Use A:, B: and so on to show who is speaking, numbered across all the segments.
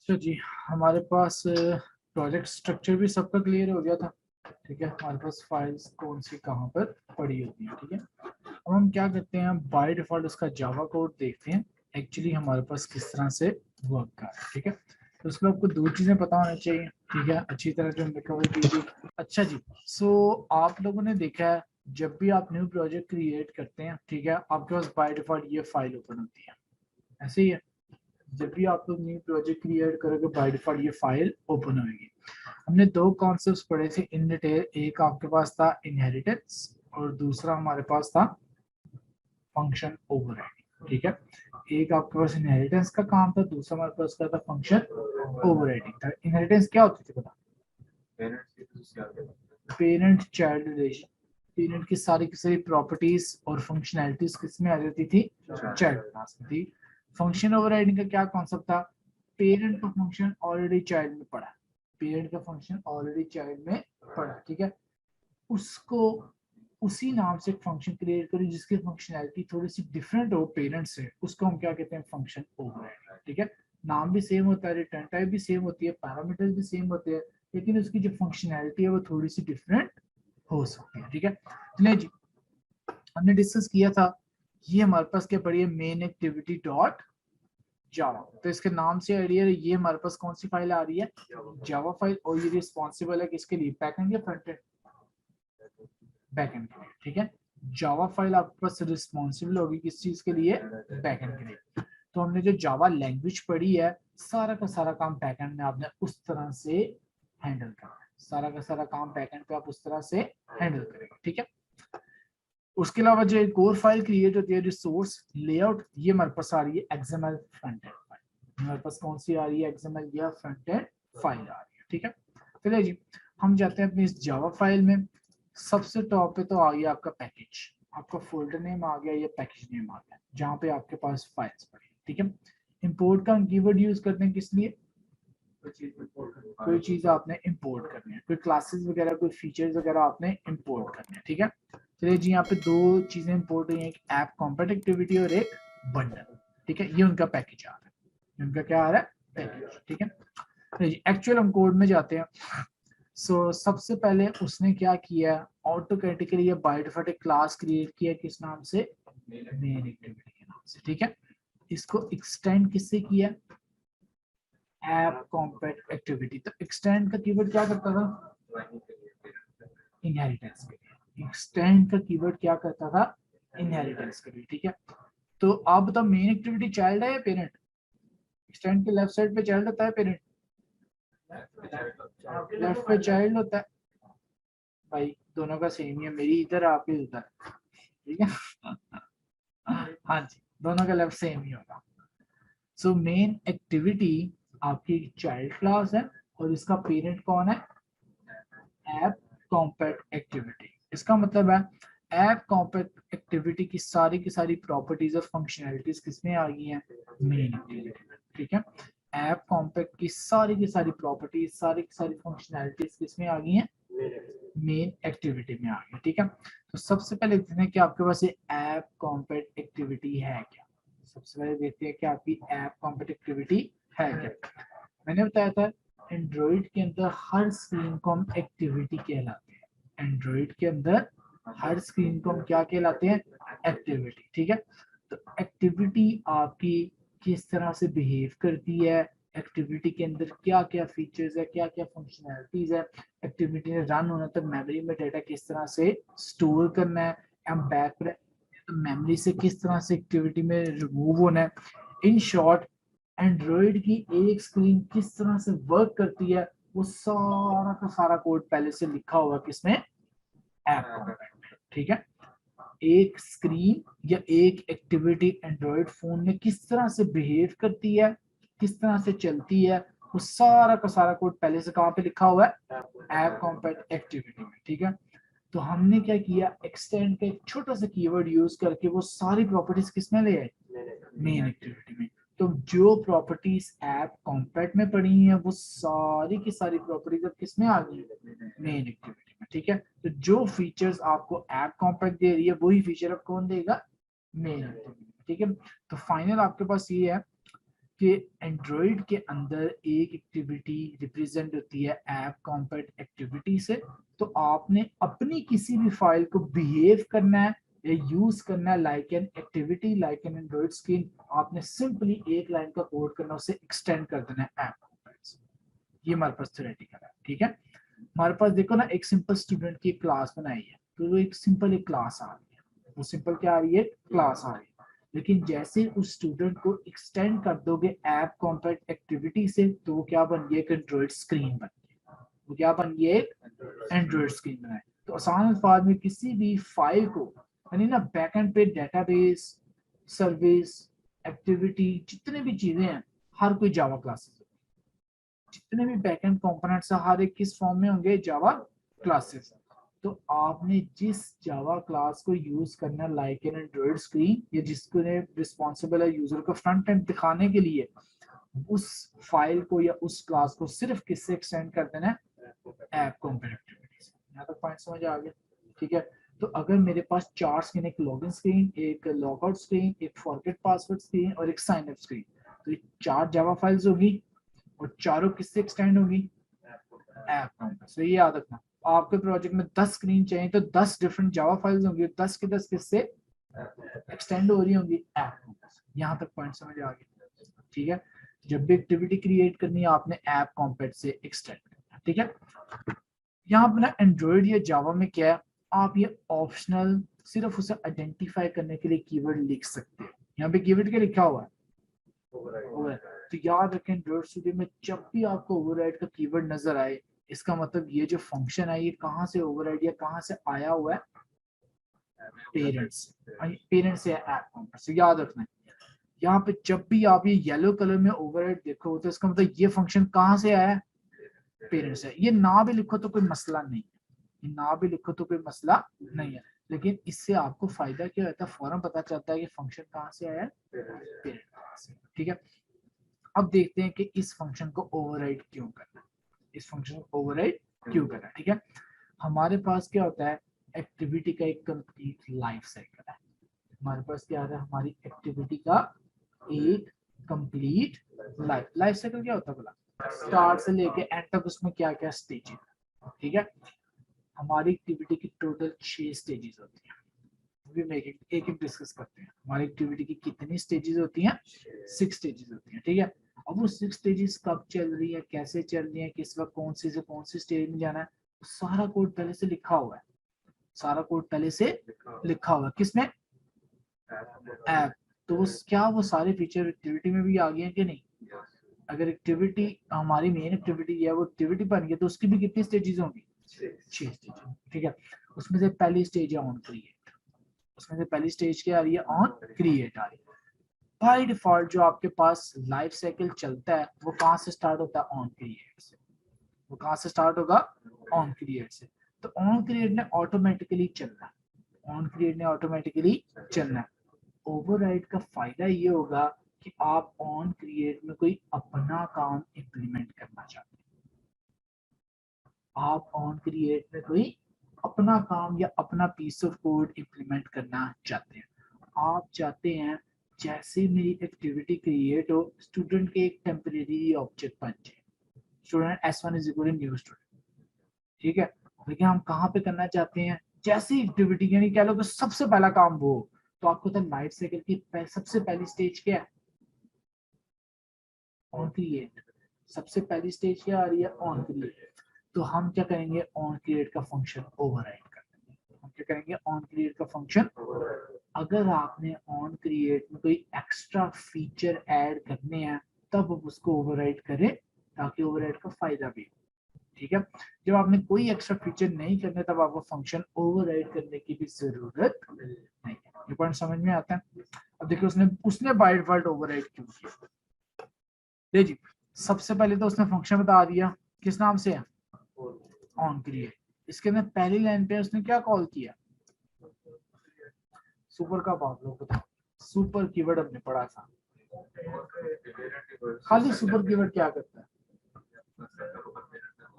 A: अच्छा जी, हमारे पास project structure भी सबका क्लियर हो गया था। ठीक है, हमारे पास फाइल्स कौन सी कहाँ पर पड़ी होती है। ठीक है, अब हम क्या करते हैं, बाय डिफॉल्ट उसका जावा कोड देखते हैं एक्चुअली हमारे पास किस तरह से वर्क कर रहा है। ठीक है, तो उसमें आपको दो चीजें पता होनी चाहिए। ठीक है, अच्छी तरह से हमने कवर की थी। अच्छा जी, सो आप लोगों ने देखा है जब भी आप न्यू प्रोजेक्ट क्रिएट करते हैं, ठीक है, आपके पास बाय डिफॉल्ट ये फाइल ओपन होती है। ऐसे ही है, जब भी आप लोग न्यू प्रोजेक्ट क्रिएट करोगे बाय डिफॉल्ट ये फाइल ओपन होगी। हमने दो कॉन्सेप्ट्स पढ़े थे इन डिटेल, एक आपके पास था इनहेरिटेंस और दूसरा हमारे पास था फंक्शन ओवरराइडिंग। ठीक है, एक आपके पास इनहेरिटेंस का काम था, दूसरा हमारे पास का था फंक्शन ओवरराइडिंग था। इनहेरिटेंस क्या होती थी पता? पेरेंट चाइल्ड रिलेशन, पेरेंट की सारी प्रॉपर्टीज और फंक्शनैलिटीज किसमें आ जाती थी? चाइल्ड क्लास में थी। फंक्शन ओवरराइडिंग का क्या कॉन्सेप्ट था? पेरेंट का फंक्शन ऑलरेडी चाइल्ड में पड़ा, पेरेंट का फंक्शन ऑलरेडी चाइल्ड में पड़ा। ठीक है, उसको उसी नाम से एक फंक्शन क्रिएट करी जिसकी फंक्शनैलिटी थोड़ी सी डिफरेंट हो पेरेंट से, उसको हम क्या कहते हैं? Function overriding. ठीक है, नाम भी सेम होता है, रिटर्न टाइप भी सेम होती है, पैरामीटर्स भी सेम होते हैं, लेकिन उसकी जो फंक्शनैलिटी है वो थोड़ी सी डिफरेंट हो सकती है। ठीक है, चलिए जी, हमने डिस्कस किया था ये हमारे पास क्या पड़ी है, मेन एक्टिविटी डॉट जावा। तो इसके नाम से आइडिया ये हमारे पास कौन सी फाइल आ रही है? Java file. और ये रिस्पॉन्सिबल है किसके लिए? बैकएंड या फ्रंट एंड? बैकएंड के लिए। ठीक है, जावा फाइल आपके पास रिस्पॉन्सिबल होगी किस चीज के लिए? बैकएंड के लिए। तो हमने जो जावा लैंग्वेज पढ़ी है, सारा का सारा काम बैकएंड में आपने उस तरह से हैंडल करना है, सारा का सारा काम बैकएंड पे आप उस तरह से हैंडल करेंगे। ठीक है, उसके अलावा जो एक और फाइल क्रिएट होती है रिसोर्स लेआउट, ये हमारे पास आ रही है एक्सएमएल फ्रंट एंड फाइल। हमारे पास कौन सी आ रही है? एक्सएमएल या फ्रंट एंड फाइल आ रही है। ठीक है, चलिए जी, हम जाते हैं अपनी इस जावा फाइल में। सबसे टॉप पे तो आ गया आपका पैकेज, आपका फोल्डर नेम आ गया, ये पैकेज नेम आ गया जहाँ पे आपके पास फाइल्स पड़ी। ठीक है, इंपोर्ट का कीवर्ड यूज करते हैं किस लिए? कोई चीज आपने इंपोर्ट करनी है, कोई क्लासेस वगैरह, कोई फीचर्स वगैरह आपने इंपोर्ट करने हैं। ठीक है, चलिए जी, यहाँ पे दो चीजें इंपोर्ट हुई हैं, एक ऐप कॉम्पैक्ट एक्टिविटी और एक बंडल। ठीक है, ये उनका पैकेज आ रहा है, उनका क्या आ रहा है? पैकेज। ठीक है, चलिए जी, एक्चुअल हम कोड में जाते हैं। सो सबसे पहले उसने क्या किया, ऑटोमेटिकली या बाय डिफॉल्ट एक क्लास क्रिएट किया किस नाम से? मेन एक्टिविटी के नाम से। ठीक है, इसको एक्सटेंड किससे किया? App compact activity. तो एक्सटेंड का कीवर्ड क्या करता था? इनहेरिटेंस के लिए। एक्सटेंड का कीवर्ड क्या करता था? इनहेरिटेंस के लिए। ठीक है, तो आप बताओ मेन एक्टिविटी चाइल्ड है या पेरेंट? एक्सटेंड के लेफ्ट साइड पे चाइल्ड होता है, पेरेंट लेफ्ट पे चाइल्ड होता है। भाई दोनों का सेम ही है, मेरी इधर आपकी उधर। ठीक है हाँ जी, दोनों का लेफ्ट सेम ही होगा। सो मेन एक्टिविटी आपकी चाइल्ड क्लास है और इसका पेरेंट कौन है? App compact activity. इसका मतलब है ऐप कॉम्पैक्ट एक्टिविटी की सारी प्रॉपर्टीज और फंक्शनैलिटीज किसमें आ गई हैं? मेन एक्टिविटी में। ठीक है, ऐप कॉम्पैक्ट की सारी प्रॉपर्टीज, सारी फंक्शनैलिटीज किसमें आ गई हैं? मेन एक्टिविटी में आ गई। ठीक है, तो सबसे पहले देखते हैं कि आपके पास ये ऐप कॉम्पैक्ट एक्टिविटी है क्या। सबसे पहले देखते हैं कि आपकी ऐप कॉम्पैक्ट एक्टिविटी है क्या। मैंने बताया था एंड्रॉइड के अंदर हर स्क्रीन को हम एक्टिविटी कहलाते हैं। एंड्रॉइड के अंदर हर स्क्रीन को हम क्या कहलाते हैं? एक्टिविटी। ठीक है, तो एक्टिविटी आपकी किस तरह से बिहेव करती है, एक्टिविटी के अंदर क्या क्या फीचर्स है, क्या क्या फंक्शनैलिटीज है, एक्टिविटी ने रन होने तक मेमोरी में डाटा किस तरह से स्टोर करना है, हम बैक मेमोरी से किस तरह से एक्टिविटी में रिमूव होना है। इन शॉर्ट, एंड्रॉइड की एक स्क्रीन किस तरह से वर्क करती है वो सारा का सारा कोड पहले से लिखा हुआ किसमें? ऐप कॉम्पैक्ट में। ठीक है, एक स्क्रीन या एक एक्टिविटी एंड्रॉइड फोन में किस तरह से बिहेव करती है, किस तरह से चलती है, वो सारा का सारा कोड पहले से कहां पे लिखा हुआ है? ऐप कॉम्पैक्ट एक्टिविटी में। ठीक है, तो हमने क्या किया, एक्सटेंड का एक छोटा सा कीवर्ड यूज करके वो सारी प्रॉपर्टीज किसमें ले आए? मेन एक्टिविटी में। तो जो प्रॉपर्टीज ऐप कॉम्पैक्ट में पड़ी हैं वो सारी की सारी प्रॉपर्टीज अब किसमें आ गई? मेन एक्टिविटी में। ठीक है, तो जो फीचर्स आपको ऐप कॉम्पैक्ट दे रही है वही फीचर अब कौन देगा? Main activity. ठीक है, तो फाइनल आपके पास ये है कि एंड्रॉइड के अंदर एक एक्टिविटी रिप्रेजेंट होती है ऐप कॉम्पैट एक्टिविटी से, तो आपने अपनी किसी भी फाइल को बिहेव करना है या यूज करना है like an activity like an Android screen, आपने सिंपली एक लाइन का कोड करना, उसे एक्सटेंड कर देना है ऐप कॉम्पैट से। ये हमारे पास थ्योरेटिकल है, ठीक है। हमारे पास देखो ना, एक सिंपल स्टूडेंट की क्लास बनाई है, तो वो एक सिंपल एक क्लास आ रही है, वो सिंपल क्या आ रही है, क्लास आ रही है। लेकिन जैसे उस स्टूडेंट को एक्सटेंड कर दोगे ऐप कॉम्पैट एक्टिविटी से, तो वो क्या बन गई, एक एंड्रॉइड स्क्रीन बन गई। वो क्या बन गई, एक एंड्रॉइड स्क्रीन बनाए। तो आसान अल्फाज में किसी भी फाइल को, यानी ना बैकएंड पे डेटाबेस, सर्विस, एक्टिविटी, जितने भी चीजें हैं, हर कोई जावा क्लासेस, जितने भी बैकएंड कंपोनेंट्स है, हर एक किस फॉर्म में होंगे, जावा क्लासेस। तो आपने जिस जावा क्लास को यूज करना लाइक एन एंड्रॉइड स्क्रीन, या जिसको रिस्पॉन्सिबल है यूजर को फ्रंट एंड दिखाने के लिए, उस फाइल को या उस क्लास को सिर्फ किससे एक्सटेंड कर देना है, ऐप कॉम्पैट एक्टिविटी से। यहाँ तक पॉइंट समझ आ गया, ठीक है। तो अगर मेरे पास चार स्क्रीन, एक लॉगिन स्क्रीन, एक लॉगआउट स्क्रीन, एक फॉरगेट पासवर्ड स्क्रीन और एक साइन अप स्क्रीन, तो ये चार जावा फाइल्स होगी और चारों किससे एक्सटेंड होगी, ऐप कॉम्पैट से। ये याद रखना, आपके प्रोजेक्ट में 10 स्क्रीन चाहिए तो 10 डिफरेंट जावा फाइल्स होंगी, 10 के 10 किससे एक्सटेंड हो रही होंगी, ऐप कॉम्पैट से। यहाँ तक पॉइंट समझ आ गया, ठीक है। जब भी एक्टिविटी क्रिएट करनी है, आपने ऐप कॉम्पैट से एक्सटेंड करना, ठीक है। यहाँ पर ना एंड्रॉइड या जावा में क्या है, आप ये ऑप्शनल सिर्फ उसे आइडेंटिफाई करने के लिए कीवर्ड लिख सकते हैं। यहाँ पे कीवर्ड क्या लिखा हुआ है, ओवरराइड। तो याद रखें, एंड्रॉइड स्टूडियो में जब भी आपको ओवरराइड का कीवर्ड नजर आए, इसका मतलब ये जो फंक्शन है, ये कहाँ से ओवरराइड या कहाँ से आया हुआ है, पेरेंट्स, पेरेंट्स से ऐप कॉम्पैट से। याद रखना है, यहाँ पे जब भी आप ये येलो कलर में ओवरराइड देखो, तो इसका मतलब ये फंक्शन कहाँ से आया है, पेरेंट्स है। ये ना भी लिखो तो कोई मसला नहीं है, ना भी लिखो तो कोई मसला नहीं है, लेकिन इससे आपको फायदा क्या होता है, फौरन पता चलता है कि फंक्शन कहाँ से आया है, पेरेंट्स से, ठीक है। अब देखते हैं कि इस फंक्शन को ओवरराइड क्यों करना है, इस फंक्शन को ओवरराइड क्यों करना है, ठीक है। हमारे पास क्या होता है, एक्टिविटी का एक कंप्लीट लाइफ साइकिल है। हमारे पास क्या है, हमारी एक्टिविटी का एक कंप्लीट लाइफ साइकिल क्या होता है बोला, स्टार्ट से लेके एंड तक उसमें क्या क्या स्टेज है, ठीक है। हमारी एक्टिविटी की टोटल 6 स्टेजेस होती हैं, एक एक डिस्कस करते हैं। हमारी एक्टिविटी की कितनी स्टेजेस होती हैं, 6 स्टेजेस होती हैं, ठीक है। अब वो 6 स्टेजेस कब चल रही है, कैसे चल रही है, किस वक्त कौन सी से कौन सी स्टेज में जाना है, सारा कोड पहले से लिखा हुआ है, सारा कोड पहले से लिखा हुआ है, किसमें, ऐप। तो वो क्या वो सारे फीचर एक्टिविटी में भी आ गए हैं कि नहीं। अगर एक्टिविटी हमारी मेन एक्टिविटी है, वो एक्टिविटी बन गई, तो उसकी भी कितनी स्टेजेस होंगी, 6 स्टेज, ठीक है। उसमें से पहली स्टेज है ऑन क्रिएट, उसमें से पहली स्टेज क्या आ रही है, ऑन क्रिएट आ रही है। बाय डिफॉल्ट जो आपके पास लाइफ साइकिल चलता है, वो कहाँ से स्टार्ट होता है, ऑन क्रिएट से। वो कहाँ से स्टार्ट होगा, ऑन क्रिएट से। तो ऑन क्रिएट ने ऑटोमेटिकली चलना है, ऑन क्रिएट ने ऑटोमेटिकली चलना है। ओवरराइड का फायदा ये होगा कि आप ऑन क्रिएट में कोई अपना काम इंप्लीमेंट करना चाहते हैं, आप ऑन क्रिएट में कोई अपना काम या अपना पीस ऑफ कोड इंप्लीमेंट करना चाहते हैं। आप चाहते हैं जैसे मेरी एक्टिविटी क्रिएट हो, स्टूडेंट के एक टेम्परेरी ऑब्जेक्ट बन जाए, student S1 is equal to new student, ठीक है। लेकिन हम कहाँ पे करना चाहते हैं, जैसी एक्टिविटी, यानी कह लो कि सबसे पहला काम वो, तो आपको तो लाइफ साइकिल की सबसे पहली स्टेज क्या है, ऑन क्रिएट। सबसे पहली स्टेज क्या आ रही है, ऑन क्रिएट। तो हम क्या करेंगे, ऑन क्रिएट का फंक्शन ओवरराइड कर देंगे। हम क्या करेंगे, ऑन क्रिएट का फंक्शन। अगर आपने ऑन क्रिएट में कोई एक्स्ट्रा फीचर ऐड करने हैं, तब आप उसको ओवरराइड करें, ताकि ओवरराइड का फायदा भी, ठीक है। जब आपने कोई एक्स्ट्रा फीचर नहीं करने, तब आपको फंक्शन ओवरराइड करने की भी जरूरत नहीं है। ये पॉइंट समझ में आता है। अब देखिए, उसने उसने बाय डिफॉल्ट ओवरराइड क्यों किया, जी। सबसे पहले तो उसने फंक्शन बता दिया, किस नाम से है, ऑन क्रिएट। इसके अंदर पहली लाइन पे उसने क्या कॉल किया, सुपर का बात लोग बताओ, सुपर कीवर्ड हमने पढ़ा था। खाली सुपर कीवर्ड क्या करता है,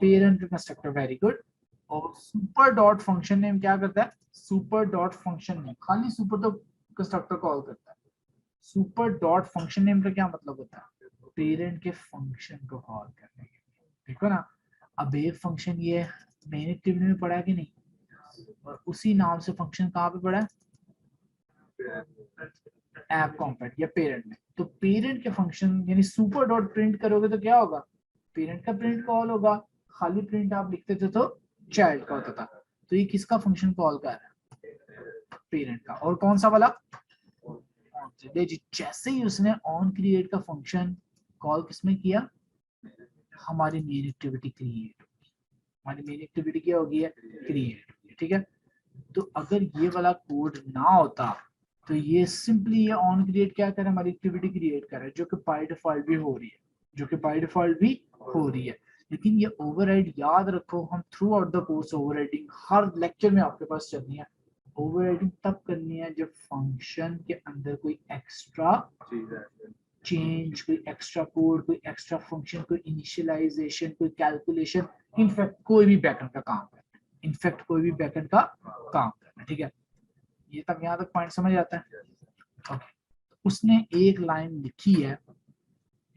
A: पेरेंट कंस्ट्रक्टर, वेरी गुड। और सुपर डॉट फंक्शन नेम क्या करता है, सुपर डॉट फंक्शन नेम, खाली सुपर तो कंस्ट्रक्टर कॉल करता है। सुपर डॉट फंक्शन नेम का क्या मतलब होता है, पेरेंट के फंक्शन को कॉल करने के लिए। देखो ना, अब एक फंक्शन ये मेन एक्टिविटी में पढ़ा है कि नहीं, और उसी नाम से फंक्शन कहाँ पे पढ़ा है, ऐप कॉम्पैट या पेरेंट में। तो पेरेंट के फंक्शन यानी सुपर डॉट प्रिंट करोगे तो क्या होगा, पेरेंट का प्रिंट कॉल होगा। खाली प्रिंट आप लिखते थे तो चाइल्ड का होता था। तो ये किसका फंक्शन कॉल कर रहा है, पेरेंट का। और कौन सा वाला, जैसे ही उसने ऑन क्रिएट का फंक्शन कॉल किसमें किया, हमारी मेन एक्टिविटी क्रिएट होगी। हमारी मेन एक्टिविटी क्या होगी है, क्रिएट होगी। ठीक है, तो अगर ये वाला कोड ना होता तो ये सिंपली ये ऑन क्रिएट क्या कर रहा है, हमारी एक्टिविटी क्रिएट कर रहा है, जो कि बाय डिफॉल्ट भी हो रही है, जो कि बाय डिफॉल्ट भी हो रही है। लेकिन ये ओवरराइड याद रखो, हम through out the course overriding her lecture में आपके पास चलनी है। ओवरराइडिंग तब करनी है जब फंक्शन के अंदर कोई एक्स्ट्रा चेंज, कोई एक्स्ट्रा कोड, कोई एक्स्ट्रा फंक्शन, कोई इनिशियलाइजेशन, कोई कैलकुलेशन, इनफैक्ट कोई भी बैकएंड का काम करना है, इनफैक्ट कोई भी बैकएंड का काम करना है। ठीक है, ये तक यहाँ तक पॉइंट समझ आता है। ओके, उसने एक लाइन लिखी है,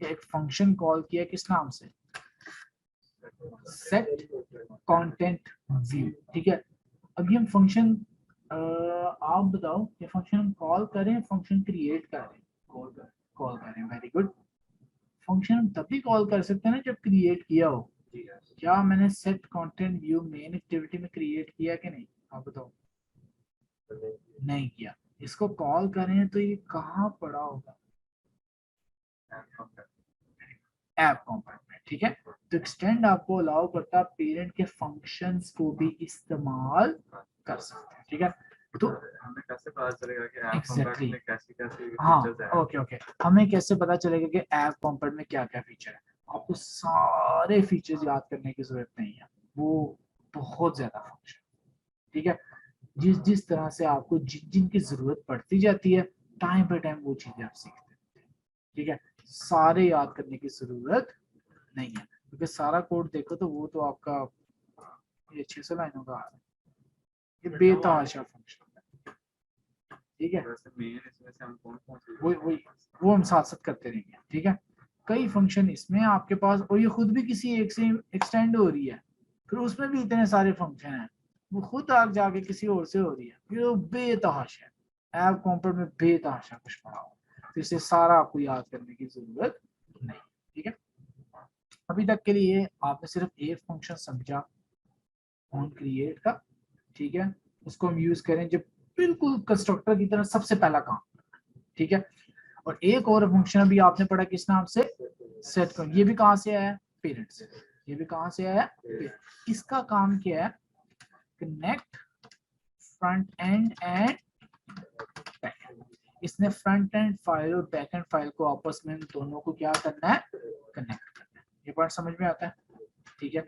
A: एक फंक्शन कॉल किया किस नाम से, सेट कंटेंट व्यू। ठीक है, अभी हम फंक्शन आप बताओ ये फंक्शन हम कॉल करें, फंक्शन क्रिएट करें, कॉल करें। Very good. फंक्शन हम तभी कॉल कर सकते हैं ना जब क्रिएट किया हो। क्या मैंने set content view main activity में क्रिएट किया कि नहीं, आप बताओ। नहीं किया। इसको कॉल करें तो ये कहाँ पड़ा होगा, ऐप कॉम्पोनेंट में। ठीक है, तो एक्सटेंड आपको अलाउ करता है पेरेंट के फंक्शंस को भी इस्तेमाल कर सकते हैं। ठीक है, तो
B: हमें कैसे पता चलेगा कि ऐप
A: एग्जैक्टली
B: में कैसी
A: हाँ,
B: फीचर्स हैं?
A: ओके, हमें कैसे पता चलेगा कि ऐप कॉम्पोनेंट में क्या क्या फीचर है। आपको सारे फीचर्स याद करने की जरूरत नहीं है, वो बहुत ज्यादा फंक्शन। ठीक है, जिस जिस तरह से आपको जिन जिन की जरूरत पड़ती जाती है, टाइम बाय टाइम वो चीजें आप सीखते हैं। ठीक है, सारे याद करने की जरूरत नहीं है, क्योंकि सारा कोड देखो तो वो तो आपका ये 600 लाइनों का आ रहा है, ये बेतहाशा फंक्शन है। ठीक है,
B: मेन इसमें से हम कौन सी
A: वो हम साथ साथ करते रहेंगे। ठीक है, कई फंक्शन इसमें आपके पास, और ये खुद भी किसी एक से एक्सटेंड हो रही है, फिर उसमें भी इतने सारे फंक्शन हैं, वो खुद आग जाके किसी और से हो रही है, ये बेतहाशा है। ऐप कॉम्पोनेंट में बेतहाशा कुछ पड़ा हो, तो इसे सारा आपको याद करने की जरूरत नहीं। ठीक है, अभी तक के लिए आपने सिर्फ एक फंक्शन समझा, ऑन क्रिएट का। ठीक है, उसको हम यूज करें जब बिल्कुल कंस्ट्रक्टर की तरह सबसे पहला काम। ठीक है, और एक और फंक्शन अभी आपने पढ़ा किस नाम से, सेट कर। ये भी कहां से आया, पेरेंट से। ये भी कहां से आया, इसका काम क्या है, connect front end and back and. इसने फ्रंट एंड फाइल और बैक एंड फाइल को आपस में दोनों को क्या करना है, कनेक्ट करना है। ये पॉइंट समझ में आता है। ठीक है,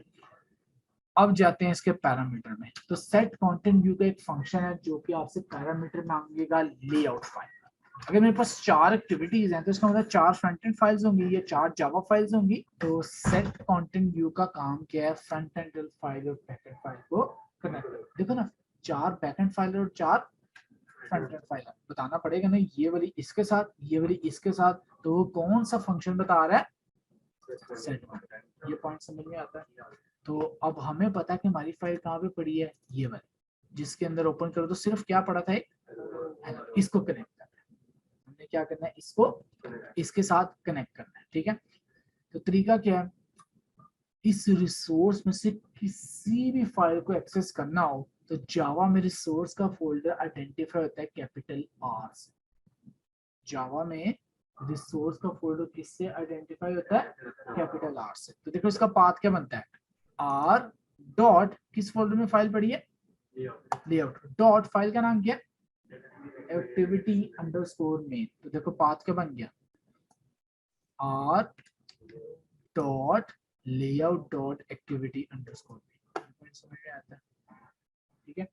A: अब जाते हैं इसके पैरामीटर में। तो सेट कंटेंट व्यू का एक फंक्शन है जो कि आपसे पैरामीटर मांगेगा, लेआउट फाइल। अगर मेरे पास 4 एक्टिविटीज हैं तो इसका मतलब 4 फ्रंट एंड फाइल्स होंगी या 4 जावा फाइल्स होंगी। तो सेट कंटेंट व्यू का काम क्या है, फ्रंट एंड फाइल और बैक एंड फाइल को कनेक्ट करना। देखो ना, 4 बैक एंड फाइल और 4 फ्रंट एंड फाइल बताना पड़ेगा ना, ये वाली इसके साथ, ये वाली इसके साथ, तो वो कौन सा फंक्शन बता रहा है, सेट कंटेंट। ये पॉइंट समझ में आता है। तो अब हमें पता है कि हमारी फाइल कहाँ पे पड़ी है, ये वाली, जिसके अंदर ओपन करो तो सिर्फ क्या पड़ा था, इसको कनेक्ट करना है। हमने क्या करना है, इसको इसके साथ कनेक्ट करना है। ठीक है, तो तरीका क्या है, इस रिसोर्स में से किसी भी फाइल को एक्सेस करना हो तो जावा में रिसोर्स का फोल्डर आइडेंटिफाई होता है कैपिटल आर से। जावा में रिसोर्स का फोल्डर किससे आइडेंटिफाई होता है, कैपिटल आर से। तो देखो इसका पाथ क्या बनता है, आर डॉट किस फोल्डर में फाइल पड़ी है, लेआउट डॉट, फाइल का नाम क्या है, एक्टिविटी अंडरस्कोर मेन। तो देखो पाथ क्या बन गया, R dot layout dot activity underscore main. समझ में आता है। ठीक है,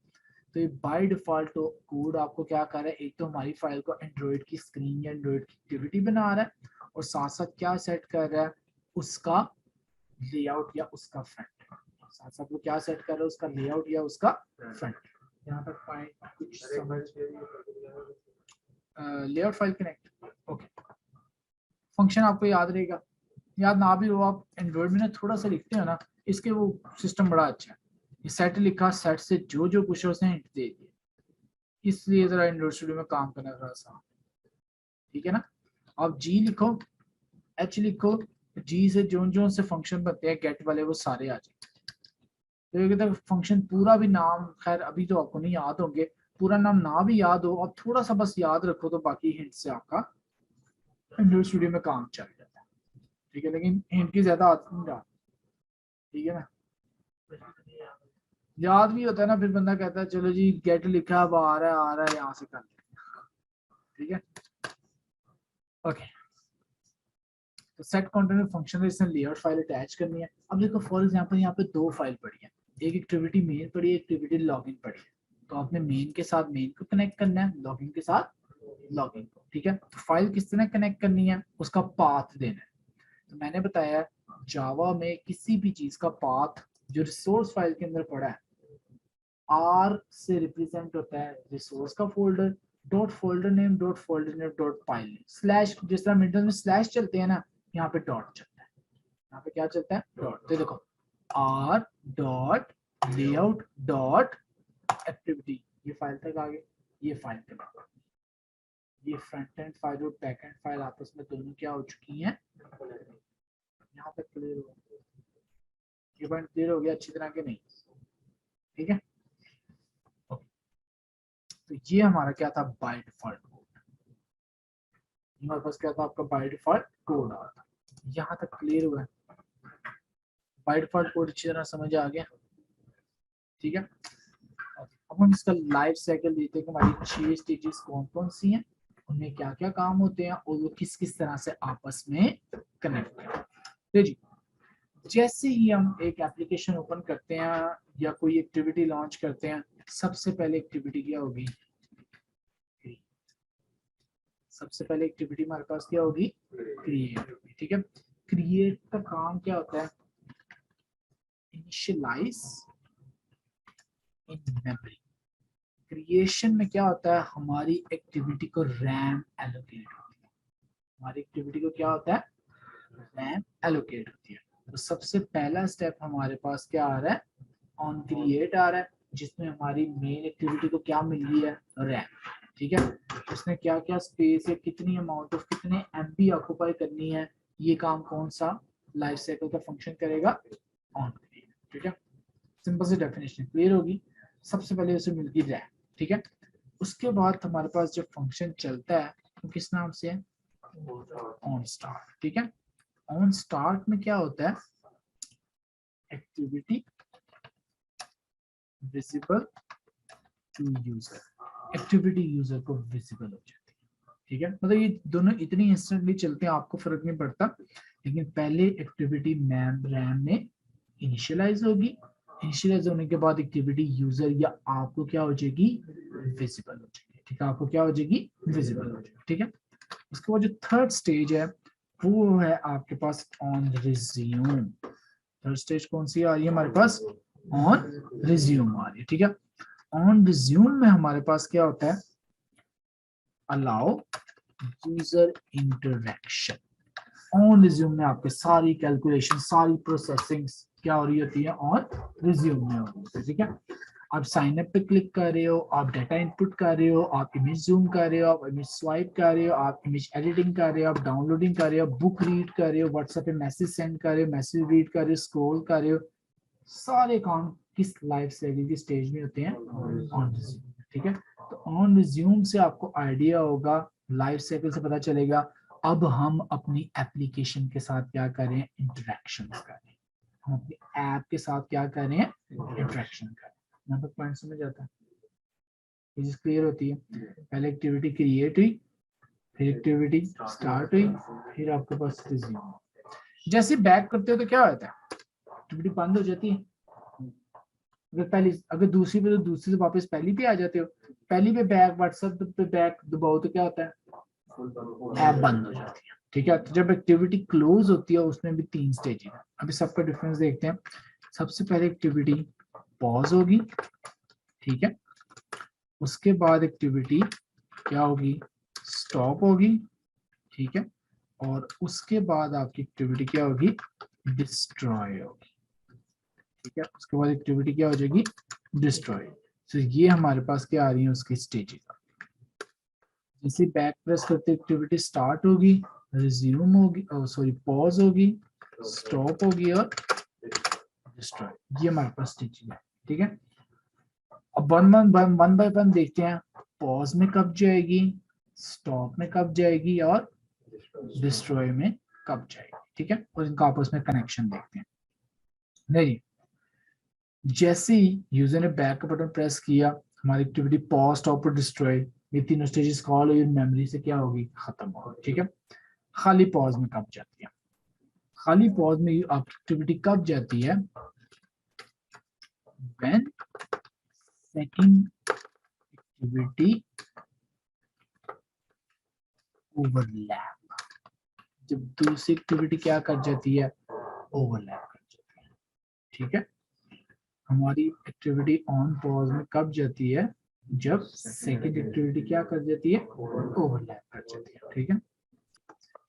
A: तो ये बाय डिफॉल्ट कोड आपको क्या कर रहा है, एक तो हमारी फाइल को एंड्रॉइड की स्क्रीन या एंड्रॉइड की एक्टिविटी बना रहा है, और साथ साथ क्या सेट कर रहा है, उसका लेआउट या उसका फ्रंट। साथ साथ वो क्या सेट कर रहा है, उसका लेआउट या उसका फ्रंट। यहाँ तक पॉइंट कुछ समझ, layout file connect. Okay, function आपको याद रहेगा, याद ना भी हो, आप एंड्रॉइड में ना थोड़ा सा लिखते हो ना, इसके वो सिस्टम बड़ा अच्छा है। ये सेट लिखा, सेट से जो जो कुछ है उसने हिंट दे दिया, इसलिए जरा एंड्रॉइड स्टूडियो में काम करना थोड़ा सा, ठीक है ना। आप जी लिखो, एच लिखो, जी से जो जो से फंक्शन बनते हैं गेट वाले वो सारे आ जाए। तो ये कहते फंक्शन पूरा भी नाम, खैर अभी तो आपको नहीं याद होंगे, पूरा नाम ना भी याद हो, आप थोड़ा सा बस याद रखो तो बाकी हिंट से आपका एंड्रॉइड स्टूडियो में काम चल जाता है, ठीक है। लेकिन हिंट की ज्यादा आदत नहीं डाल, ठीक है ना। याद भी होता है ना, फिर बंदा कहता है चलो जी गेट लिखा, अब आ रहा है यहाँ से कर लेते हैं, ठीक है। ओके, तो सेट कंटेंट फंक्शन है, इसने लेआउट फाइल अटैच करनी है। अब देखो फॉर एग्जांपल यहाँ पे दो फाइल पड़ी है, एक एक्टिविटी मेन पड़ी है, एक्टिविटी लॉगिन पड़ी है। तो आपने मेन के साथ मेन को कनेक्ट करना है, लॉगिन के साथ लॉगिन को, ठीक है। तो फाइल किस तरह कनेक्ट करनी है, उसका पाथ देना है। तो मैंने बताया जावा में किसी भी चीज का पाथ जो रिसोर्स फाइल के अंदर पड़ा है, आर से रिप्रेजेंट होता है रिसोर्स का folder, dot folder name, dot folder name, dot file name, slash, जिस तरह विंडोज में स्लैश चलते हैं ना, यहाँ पे डॉट चलता है। यहाँ पे क्या चलता है, डॉट। तो देखो R dot layout dot activity, ये फाइल तक आ गए, ये फाइल तक आ गए। ये फ्रंट एंड फाइल और बैक एंड फाइल आपस में दोनों क्या हो चुकी हैं, यहाँ तक क्लियर हो गया। ये पॉइंट क्लियर हो गया अच्छी तरह के नहीं, ठीक है। तो ये हमारा क्या था, बाय डिफॉल्ट कोड। हमारे पास क्या था, आपका बाय डिफॉल्ट कोड आ था। यहाँ तक क्लियर हुआ है, बाय डिफॉल्ट कोड अच्छी तरह समझ आ गया, ठीक है। अब हम इसका लाइफ साइकिल देते हैं कि हमारी 6 स्टेजेस कौन कौन सी हैं, उनमें क्या क्या काम होते हैं और वो किस किस तरह से आपस में कनेक्ट हैं। तो जी जैसे ही हम एक एप्लीकेशन ओपन करते हैं या कोई एक्टिविटी लॉन्च करते हैं, सबसे पहले एक्टिविटी क्या होगी, सबसे पहले एक्टिविटी हमारे पास क्या होगी, क्रिएट होगी, ठीक है। क्रिएट का काम क्या होता है, इनिशियलाइज इन मेमोरी। क्रिएशन में क्या होता है, हमारी एक्टिविटी को रैम एलोकेट होती है, हमारी एक्टिविटी को क्या होता है, रैम एलोकेट होती है। तो सबसे पहला स्टेप हमारे पास क्या आ रहा है, ऑन क्रिएट आ रहा है, जिसमें हमारी मेन एक्टिविटी को क्या मिल रही है, रैम, ठीक है। उसने क्या क्या स्पेस है, कितनी अमाउंट ऑफ कितने एमबी ऑक्यूपाई करनी है, ये काम कौन सा लाइफ साइकिल का फंक्शन करेगा, ऑन क्रिएट, ठीक है। सिंपल सी डेफिनेशन क्लियर होगी। सबसे पहले उसे मिलती रैम, ठीक है। उसके बाद हमारे पास जब फंक्शन चलता है तो किस नाम से है, ऑन स्टार्ट, ठीक है। ऑन स्टार्ट में क्या होता है, activity visible to user, activity user को विजिबल हो जाती है, ठीक है। मतलब ये दोनों इतनी इंस्टेंटली चलते हैं आपको फर्क नहीं पड़ता, लेकिन पहले एक्टिविटी मैम रैम में इनिशियलाइज होगी, इनिशियलाइज होने के बाद एक्टिविटी यूजर या आपको क्या हो जाएगी, विजिबल हो जाएगी, ठीक है। आपको क्या हो जाएगी, विजिबल हो जाएगी, ठीक है। उसके बाद जो थर्ड स्टेज है वो है आपके pass on resume. Third stage कौन सी आ रही है हमारे पास, ऑन रिज्यूम आ रही है, ठीक है। ऑन रिज्यूम में हमारे पास क्या होता है, allow user interaction. On resume में आपके सारी कैलकुलेशन, सारी प्रोसेसिंग क्या हो रही होती है, ऑन रिज्यूम में हो रही है, ठीक है। आप साइन अप पे क्लिक कर रहे हो, आप डाटा इनपुट कर रहे हो, आप इमेज जूम कर रहे हो, आप इमेज स्वाइप कर रहे हो, आप इमेज एडिटिंग कर रहे हो, आप डाउनलोडिंग कर रहे हो, बुक रीड कर रहे हो, व्हाट्सएप पे मैसेज सेंड कर रहे हो, मैसेज रीड कर रहे हो, स्क्रॉल कर रहे हो, सारे काम किस लाइफ साइकिल की स्टेज में होते हैं, ऑन रिज्यूम, ठीक है। तो ऑन रिज्यूम से आपको आइडिया होगा, लाइफ साइकिल से पता चलेगा अब हम अपनी एप्लीकेशन के साथ क्या कर रहे हैं, इंटरेक्शन कर रहे हैं, हम अपनी ऐप के साथ क्या कर रहे हैं, इंटरेक्शन कर रहे हैं। यहाँ तक पॉइंट समझ आता है, ये चीज क्लियर होती है। पहले एक्टिविटी क्रिएट हुई, फिर एक्टिविटी स्टार्ट हुई, फिर आपके पास रिज्यूम। जैसे बैक करते हो तो क्या होता है, एक्टिविटी बंद हो जाती है, अगर पहली, अगर दूसरी पे तो दूसरी से वापस पहली पे आ जाते हो, पहली पे बैक, व्हाट्सएप पे बैक दबाओ तो क्या होता है, ऐप बंद हो जाती है, ठीक है। तो जब एक्टिविटी क्लोज होती है उसमें भी 3 स्टेज है, अभी सबका डिफरेंस देखते हैं। सबसे पहले एक्टिविटी पॉज होगी, ठीक है। उसके बाद एक्टिविटी क्या होगी, स्टॉप होगी, ठीक है। और उसके बाद आपकी एक्टिविटी क्या होगी, डिस्ट्रॉय होगी। ठीक है, उसके बाद एक्टिविटी क्या हो जाएगी, डिस्ट्रॉय। तो ये हमारे पास क्या आ रही है, उसकी स्टेजेस। जैसे बैक प्रेस करते एक्टिविटी स्टार्ट होगी, रिज्यूम होगी, सॉरी पॉज होगी, स्टॉप होगी और डिस्ट्रॉय। ये हमारे पास स्टेजेस है। ठीक है, अब वन बाय वन देखते हैं। पॉज में कब जाएगी, स्टॉप में कब जाएगी और डिस्ट्रॉय में कब जाएगी। ठीक है, और इनका आपस में कनेक्शन देखते हैं। नहीं, जैसे ही यूजर ने बैक का बटन प्रेस किया, हमारी एक्टिविटी पॉज, स्टॉप और डिस्ट्रॉय, ये तीनों स्टेजेस कॉल हुई, मेमोरी से क्या होगी, खत्म होगी। ठीक है, खाली पॉज में कब जाती है, खाली पॉज में आपकी एक्टिविटी कब जाती है, व्हेन सेकंड एक्टिविटी ओवरलैप, जब दूसरी एक्टिविटी क्या कर जाती है, ओवरलैप कर जाती है। ठीक है, हमारी एक्टिविटी ऑन पॉज में कब जाती है, जब सेकंड एक्टिविटी क्या कर जाती है, ओवरलैप कर जाती है। ठीक है,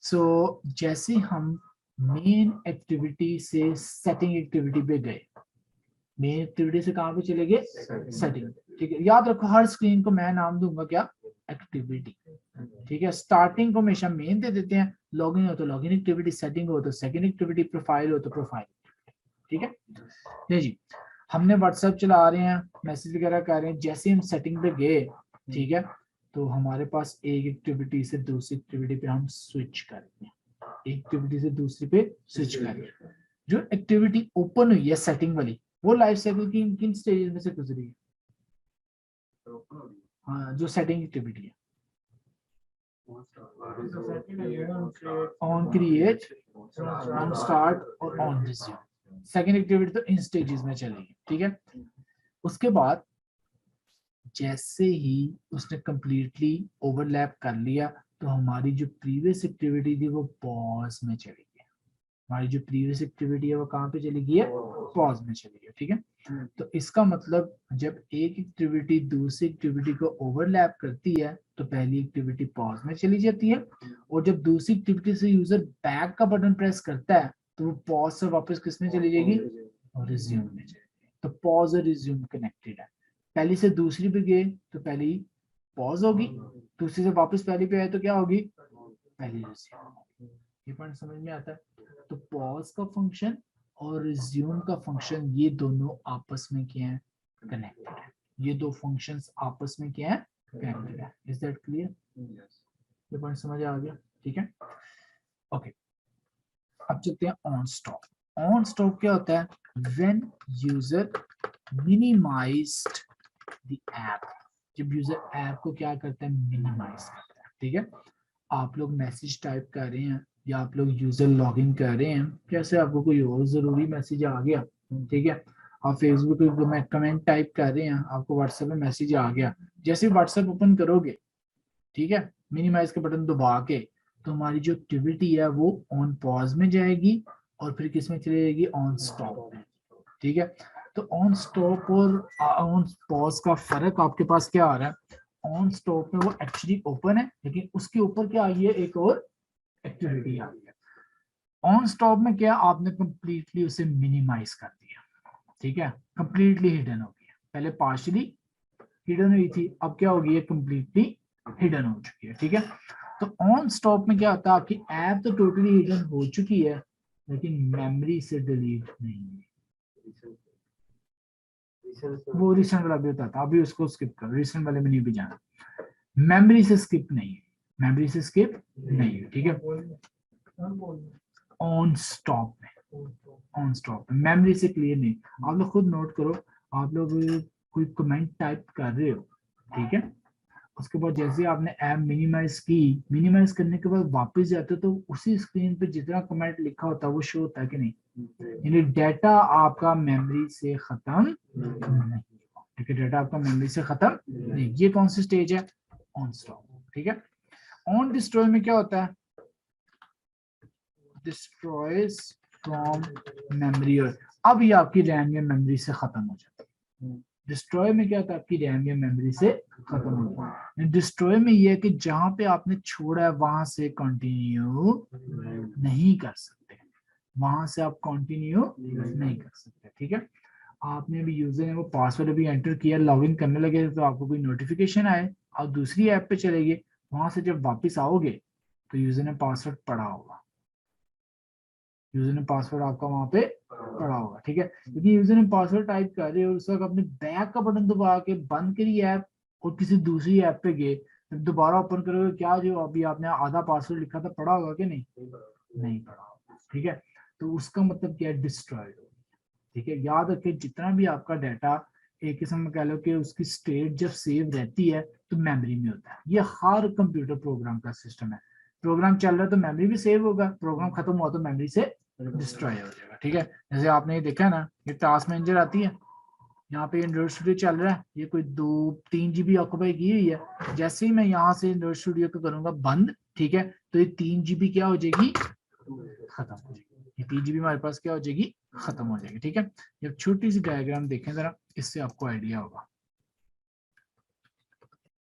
A: सो जैसे हम मेन एक्टिविटी से सेटिंग एक्टिविटी पे गए, मेन एक्टिविटी से कहां पे चले गए, सेटिंग। ठीक है, याद रखो हर स्क्रीन को मैं नाम दूंगा क्या, एक्टिविटी। ठीक है, स्टार्टिंग को हमेशा मेन दे देते हैं, लॉगिन हो तो लॉगिन एक्टिविटी, सेटिंग हो तो सेकंड एक्टिविटी, प्रोफाइल हो तो प्रोफाइल। ठीक है, ये जी हमने व्हाट्सएप चला रहे हैं, मैसेज वगैरह कर रहे हैं, जैसे हम सेटिंग पे गए, ठीक है, तो हमारे पास एक एक्टिविटी से दूसरी एक्टिविटी पे हम स्विच करते हैं, एक एक्टिविटी से दूसरी पे स्विच करते हैं। जो एक्टिविटी ओपन हुई है सेटिंग वाली, वो लाइफ साइकिल की किन स्टेजेस में से गुजरी है, हाँ, जो सेटिंग एक्टिविटी है, ऑन क्रिएट, ऑन स्टार्ट और ऑन रिज्यूम। सेकंड एक्टिविटी तो इन स्टेजेस में चलेगी। ठीक है, उसके बाद जैसे ही उसने कंप्लीटली ओवरलैप कर लिया, तो हमारी जो प्रीवियस एक्टिविटी थी वो पॉज में चली गई। हमारी जो प्रीवियस एक्टिविटी है वो कहाँ पे चली गई है, पॉज में चली गई। ठीक है, तो इसका मतलब जब एक एक्टिविटी दूसरी एक्टिविटी को ओवरलैप करती है तो पहली एक्टिविटी पॉज में चली जाती है, और जब दूसरी एक्टिविटी से यूजर बैक का बटन प्रेस करता है तो वो पॉज से वापस किस में चली जाएगी, रिज्यूम में चलेगी। तो पॉज और रिज्यूम कनेक्टेड है। पहली से दूसरी पे गए तो पहली पॉज होगी, दूसरी से वापस पहली पे आए तो क्या होगी, पहली रिज्यूम होगी। ये पॉइंट समझ में आता है। तो पॉज का फंक्शन और रिज्यूम का फंक्शन, ये दोनों आपस में क्या है, कनेक्टेड है। ये दो फंक्शंस आपस में क्या है, कनेक्टेड है। इज दैट क्लियर, ये पॉइंट समझ आ गया। ठीक है, ओके, अब चलते हैं ऑन स्टॉप। ऑन स्टॉप क्या होता है, when user minimised the app, जब यूजर ऐप को क्या करता है, मिनिमाइज करता है। ठीक है, आप लोग मैसेज टाइप कर रहे हैं या आप लोग यूजर लॉगिन कर रहे हैं, कैसे आपको कोई और जरूरी मैसेज आ गया, ठीक है, आप फेसबुक पे कमेंट टाइप कर रहे हैं, आपको व्हाट्सएप में मैसेज आ गया, जैसे व्हाट्सएप ओपन करोगे, ठीक है, मिनिमाइज का बटन दबा के, तो हमारी जो एक्टिविटी है वो ऑन पॉज में जाएगी और फिर किस में चली जाएगी, ऑन स्टॉप में। ठीक है, तो ऑन स्टॉप और ऑन पॉज का फर्क आपके पास क्या आ रहा है, ऑन स्टॉप में वो एक्चुअली ओपन है, लेकिन उसके ऊपर क्या आई है, एक और एक्टिविटी आ रही है। ऑन स्टॉप में क्या, आपने कंप्लीटली उसे मिनिमाइज कर दिया। ठीक है, कंप्लीटली हिडन हो गया, पहले पार्शियली हिडन हुई थी, अब क्या हो गई है, कंप्लीटली हिडन हो चुकी है। ठीक है, तो ऑन स्टॉप में क्या होता है, आपकी ऐप तो टोटली हिडन हो चुकी है, लेकिन मेमोरी से डिलीट नहीं है। वो रिसेंट वाला भी होता था, अभी उसको स्किप करो, रिसेंट वाले में नहीं भी जाना, मेमोरी से स्किप नहीं है, मेमोरी से स्किप नहीं है। ठीक है, ऑन स्टॉप में, ऑन स्टॉप में मेमोरी से क्लियर नहीं। आप लोग खुद नोट करो, आप लोग कोई कमेंट टाइप कर रहे हो, ठीक है, उसके बाद जैसे आपने ऐप मिनिमाइज की, मिनिमाइज करने के बाद वापस जाते हो तो उसी स्क्रीन पे जितना कमेंट लिखा होता है वो शो होता है कि नहीं, यानी डाटा आपका मेमोरी से खत्म नहीं, ठीक है, डाटा आपका मेमोरी से खत्म नहीं। ये कौन सी स्टेज है, ऑन स्टॉप। ठीक है, ऑन डिस्ट्रॉय में क्या होता है, डिस्ट्रॉयज फ्रॉम मेमोरी, अब ये आपकी रैम या मेमोरी से खत्म हो जाती है, डिस्ट्रॉय में क्या था, आपकी रैम या मेमोरी से खत्म हो गया। डिस्ट्रॉय में ये है कि जहां पे आपने छोड़ा है वहां से कंटिन्यू नहीं कर सकते, वहां से आप कंटिन्यू नहीं कर सकते। ठीक है, आपने अभी यूजर ने वो पासवर्ड अभी एंटर किया, लॉगिन करने लगे तो आपको कोई नोटिफिकेशन आए, आप दूसरी ऐप पे चले गए, वहां से जब वापस आओगे तो यूजर ने पासवर्ड पढ़ा होगा, यूजर ने पासवर्ड आपका वहां पे पड़ा होगा। ठीक है, क्योंकि यूजर ने पासवर्ड टाइप कर रहे हो, उस वक्त अपने बैक का बटन दबा के बंद करी ऐप और किसी दूसरी ऐप पे गए, जब दोबारा ओपन करोगे क्या जो अभी आपने आधा पासवर्ड लिखा था पड़ा होगा कि नहीं, नहीं पड़ा होगा। ठीक है, तो उसका मतलब क्या है, डिस्ट्रॉयड। ठीक है, याद रखिए जितना भी आपका डाटा एक किस्म में कह लो कि उसकी स्टेट जब सेव रहती है तो मेमोरी में होता है, ये हर कंप्यूटर प्रोग्राम का सिस्टम है। प्रोग्राम चल रहा है तो मेमोरी भी सेव होगा, प्रोग्राम खत्म हुआ तो मेमोरी से डिस्ट्रॉय हो जाएगा। ठीक है, जैसे आपने ये देखा ना, ये टास्क मैनेजर आती है, यहाँ पे एंड्रॉइड स्टूडियो चल रहा है, ये कोई 2-3 GB ऑक्यूपाई की हुई है। जैसे ही मैं यहाँ से एंड्रॉइड स्टूडियो को करूंगा बंद, ठीक है, तो ये 3 GB क्या हो जाएगी, खत्म हो जाएगी। ये 3 GB हमारे पास क्या हो जाएगी, खत्म हो जाएगी। ठीक है, ये छोटी सी डायग्राम देखें जरा, इससे आपको आइडिया होगा।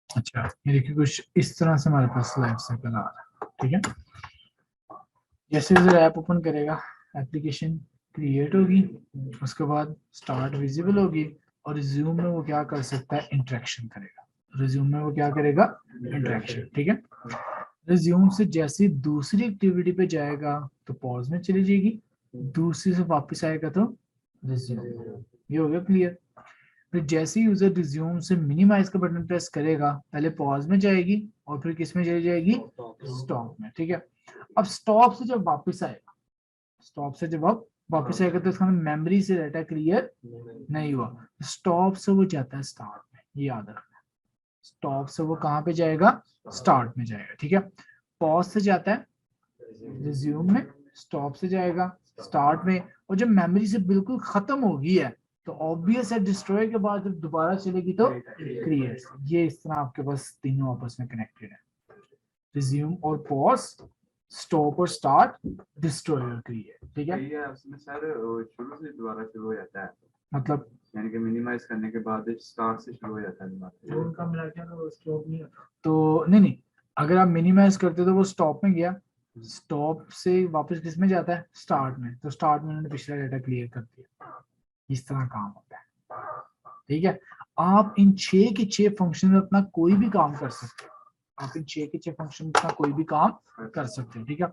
A: अच्छा, ये देखिए कुछ इस तरह से हमारे पास लाइफ साइकिल आ रहा है। ठीक है, जैसे यूजर ऐप ओपन करेगा, एप्लीकेशन क्रिएट होगी, उसके बाद स्टार्ट विजिबल होगी, और रिज्यूम में वो क्या कर सकता है, इंटरेक्शन करेगा। रिज्यूम में वो क्या करेगा, इंटरेक्शन। ठीक है, रिज्यूम से जैसे दूसरी एक्टिविटी पे जाएगा तो पॉज में चली जाएगी, दूसरी से वापस आएगा तो रिज्यूम। ये हो गया क्लियर। फिर जैसे ही यूजर रिज्यूम से मिनिमाइज का बटन प्रेस करेगा, पहले पॉज में जाएगी और फिर किस में चली जाएगी, स्टॉप में। ठीक है, अब स्टॉप से जब वापस आएगा, स्टॉप से जब आप वापस आएगा तो इसका मेमोरी से डाटा क्लियर नहीं हुआ, स्टॉप से वो जाता है स्टार्ट में, ये याद रखना। स्टॉप से वो कहाँ पे जाएगा, स्टार्ट में जाएगा। ठीक है, पॉज से जाता है रिज्यूम में, स्टॉप से जाएगा स्टार्ट में, और जब मेमोरी से बिल्कुल खत्म हो गई है तो ऑब्वियस है डिस्ट्रॉय के बाद जब दोबारा चलेगी तो क्रिएट। ये इस तरह आपके पास तीनों आपस में कनेक्टेड है, रिज्यूम और पॉज, स्टॉप और स्टार्ट, डिस्ट्रॉय और क्रिएट। ठीक है,
B: ये उसमें सर शुरू से दोबारा शुरू हो जाता है,
A: मतलब
B: यानी कि मिनिमाइज करने के बाद स्टार्ट से शुरू हो जाता है दोबारा।
A: उनका मिला के तो स्टॉप नहीं होता, तो नहीं, अगर आप मिनिमाइज करते तो वो स्टॉप में गया, स्टॉप से वापस किस में जाता है, स्टार्ट में, तो स्टार्ट में उन्होंने पिछला डाटा क्लियर कर दिया। इस तरह काम होता है। ठीक है, आप इन 6 के 6 फंक्शन में अपना कोई भी काम कर सकते हो, आप इन 6 के 6 फंक्शन में अपना कोई भी काम कर सकते हो। ठीक है,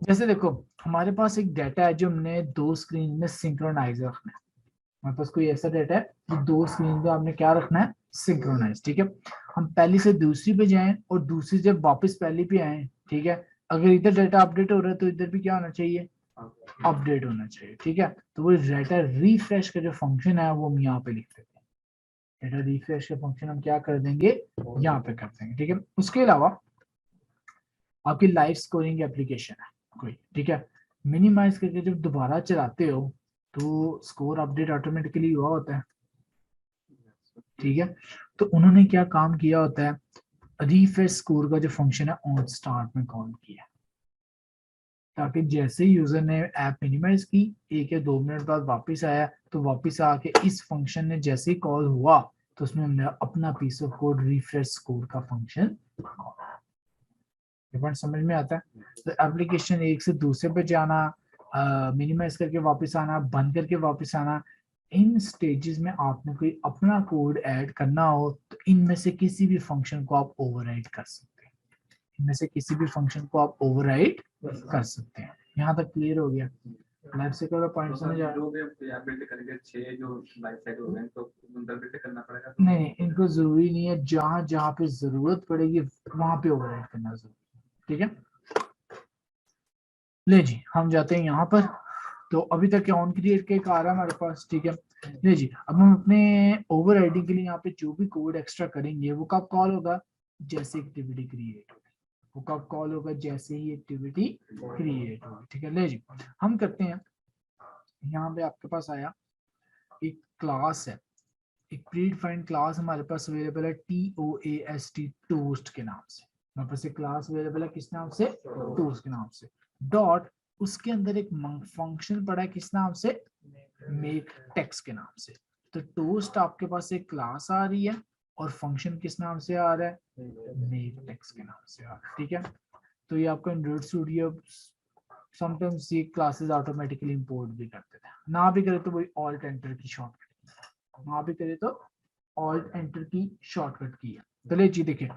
A: जैसे देखो हमारे पास एक डाटा है जो हमने 2 स्क्रीन में सिंक्रोनाइज रखना है, हमारे पास कोई ऐसा डाटा है जो 2 स्क्रीन पे आपने क्या रखना है, सिंक्रोनाइज। ठीक है, हम पहली से दूसरी पे जाएं और दूसरी जब वापस पहली पे आए, ठीक है, अगर इधर डाटा अपडेट हो रहा है तो इधर भी क्या होना चाहिए, अपडेट होना चाहिए। ठीक है, तो वो डाटा रिफ्रेश का जो फंक्शन है वो हम यहाँ पे लिख देते हैं, डाटा रिफ्रेश का फंक्शन हम क्या कर देंगे, यहाँ पे कर देंगे। ठीक है, उसके अलावा आपकी लाइव स्कोरिंग एप्लीकेशन है कोई, ठीक है, मिनिमाइज करके जब दोबारा चलाते हो तो स्कोर अपडेट ऑटोमेटिकली हुआ होता है। ठीक है, तो उन्होंने क्या काम किया होता है, रिफ्रेश स्कोर का जो फंक्शन है ऑन स्टार्ट में कॉल किया, ताकि जैसे ही यूजर ने ऐप मिनिमाइज की 1 या 2 मिनट बाद वापस आया तो वापस आके इस फंक्शन ने जैसे ही कॉल हुआ तो उसमें हमने अपना piece of code refresh score का फंक्शन, पॉइंट समझ में आता है। तो एप्लीकेशन एक से दूसरे पे जाना, मिनिमाइज करके वापस आना, बंद करके वापस आना, इन स्टेजेस में आपने कोई अपना कोड ऐड करना हो तो इनमें से किसी भी फंक्शन को आप ओवरराइड कर सकते हैं, इनमें से किसी भी फंक्शन को आप ओवरराइड कर सकते हैं। यहाँ तक क्लियर हो गया, लाइफ साइकिल का पॉइंट समझ आया।
B: जो भी हम बिल्ड करेंगे 6 जो लाइफ साइकिल हो गए तो उनका बिल्ड करना पड़ेगा।
A: नहीं, इनको जरूरी नहीं है, जहां जहां पे जरूरत पड़ेगी वहां पे ओवरराइड करना जरूरी। ठीक है, ले जी हम जाते हैं यहाँ पर, तो अभी तक ऑन क्रिएट का एक आ रहा है हमारे पास। ठीक है, ले जी अब हम अपने ओवर राइडिंग के लिए यहाँ पे जो भी कोड एक्स्ट्रा करेंगे वो कब कॉल होगा, जैसे एक्टिविटी क्रिएट होगी, वो कब कॉल होगा, जैसे ही एक्टिविटी क्रिएट होगी। ठीक है, ले जी हम करते हैं, यहाँ पे आपके पास आया एक क्लास है, एक प्री डिफाइंड क्लास हमारे पास अवेलेबल है TOAST टोस्ट के नाम से, हमारे पास एक क्लास अवेलेबल है किस नाम से, टोस्ट के नाम से, डॉट उसके अंदर एक फंक्शन पड़ा है किस नाम से, मेक टेक्स्ट के नाम से। तो टोस्ट आपके पास एक क्लास आ रही है और फंक्शन किस नाम से आ रहा है, मेक टेक्स्ट के नाम से आ रहा है। ठीक है, तो ये आपका एंड्रॉइड स्टूडियो समटाइम्स ये क्लासेस ऑटोमेटिकली इंपोर्ट भी करते थे, ना भी करे तो वही ऑल्ट एंटर की शॉर्टकट, ना भी करे तो ऑल्ट एंटर की शॉर्टकट की है। चलिए जी देखिए,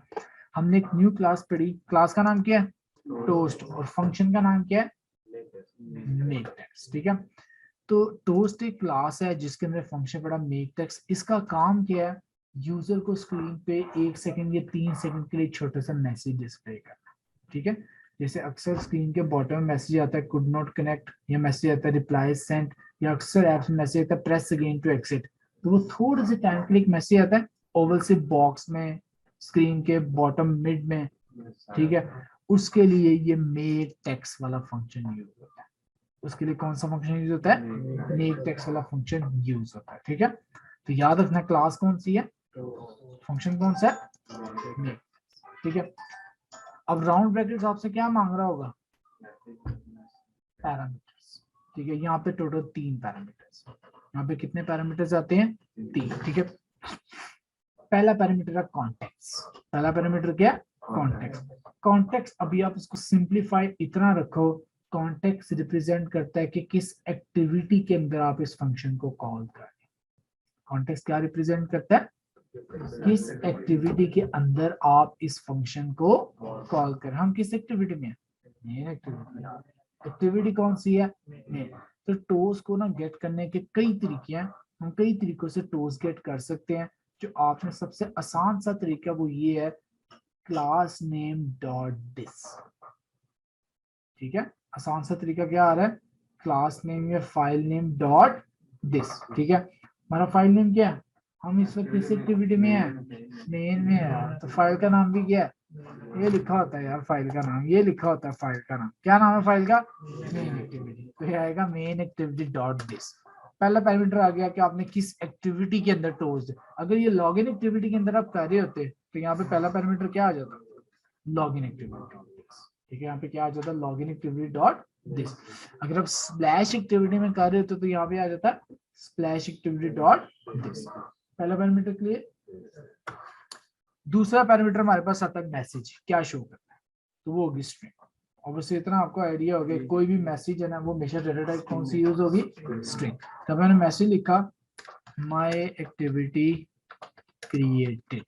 A: हमने एक न्यू क्लास पढ़ी, क्लास का नाम क्या है, टोस्ट, और फंक्शन का नाम क्या है, मेक टेक्स्ट। ठीक है, तो टोस्ट एक क्लास है जिसके अंदर फंक्शन पड़ा मेक टेक्स्ट। इसका काम क्या है, यूजर को स्क्रीन पे 1 सेकंड या 3 सेकंड के लिए छोटा सा मैसेज डिस्प्ले करना। ठीक है, जैसे अक्सर स्क्रीन के बॉटम में मैसेज आता है कुड नॉट कनेक्ट, या मैसेज आता है रिप्लाई सेंट, या अक्सर ऐप्स में मैसेज आता है प्रेस अगेन टू एक्सिट। तो वो थोड़े से टाइम के लिए एक मैसेज आता है ओवल से बॉक्स में स्क्रीन के बॉटम मिड में। ठीक है, उसके लिए ये मेक टेक्स्ट वाला फंक्शन यूज होता है। उसके लिए कौन सा फंक्शन यूज होता है, मेक टेक्स्ट वाला फंक्शन यूज होता है। ठीक है, तो याद रखना क्लास कौन सी है, फंक्शन कौन सा है, मेक। ठीक है, अब राउंड ब्रैकेट्स आपसे क्या मांग रहा होगा, पैरामीटर्स। ठीक है, यहाँ पे टोटल 3 पैरामीटर्स, यहाँ पे कितने पैरामीटर्स आते हैं, 3। ठीक है, पहला पैरामीटर है कॉन्टेक्स्ट। पहला पैरामीटर क्या है, कॉन्टेक्स्ट। कॉन्टेक्स्ट अभी आप इसको सिंप्लीफाई इतना रखो, कॉन्टेक्स्ट रिप्रेजेंट करता है कि किस एक्टिविटी के अंदर आप इस फंक्शन को कॉल कर रहे हैं। कॉन्टेक्स्ट क्या रिप्रेजेंट करता है, किस एक्टिविटी के अंदर आप इस फंक्शन को कॉल कर, हम किस एक्टिविटी में, मेन एक्टिविटी। एक्टिविटी कौन सी है, मेन। तो टोस को ना गेट करने के कई तरीके हैं, हम कई तरीकों से टोस गेट कर सकते हैं। जो आपने सबसे आसान सा तरीका वो ये है, क्लास नेम डॉट दिस। ठीक है, आसान सा तरीका क्या आ रहा है, क्लास नेम या फाइल नेम डॉट दिस। ठीक है, हमारा फाइल नेम क्या है, हम इस वक्त किस एक्टिविटी में है, मेन में है, तो फाइल का नाम भी क्या है, ये लिखा होता है यार, फाइल का नाम ये लिखा होता है, फाइल का नाम क्या नाम है, फाइल का मेन एक्टिविटी। तो ये आएगा मेन एक्टिविटी डॉट दिस। पहला पैरामीटर आ गया कि आपने किस एक्टिविटी के अंदर टोस्ट। अगर ये लॉगिन एक्टिविटी के अंदर आप कर रहे होते तो यहाँ पे पहला पैरामीटर क्या आ जाता, लॉगिन एक्टिविटी। ठीक है, यहाँ पे क्या आ जाता है, लॉगिन एक्टिविटी डॉट दिस। अगर आप स्प्लैश एक्टिविटी में कर रहे होते तो यहाँ पे आ जाता है स्प्लैश एक्टिविटी डॉट दिस। पहला पैरामीटर क्लियर। दूसरा पैरामीटर हमारे पास आता है मैसेज, क्या शो करता है, तो वो होगी स्ट्रिंग। ऑब्वियसली इतना आपको आइडिया हो गया, कोई भी मैसेज है ना वो हमेशा डेटा टाइप कौन सी यूज होगी, स्ट्रिंग। तब मैंने मैसेज लिखा माय एक्टिविटी क्रिएटेड,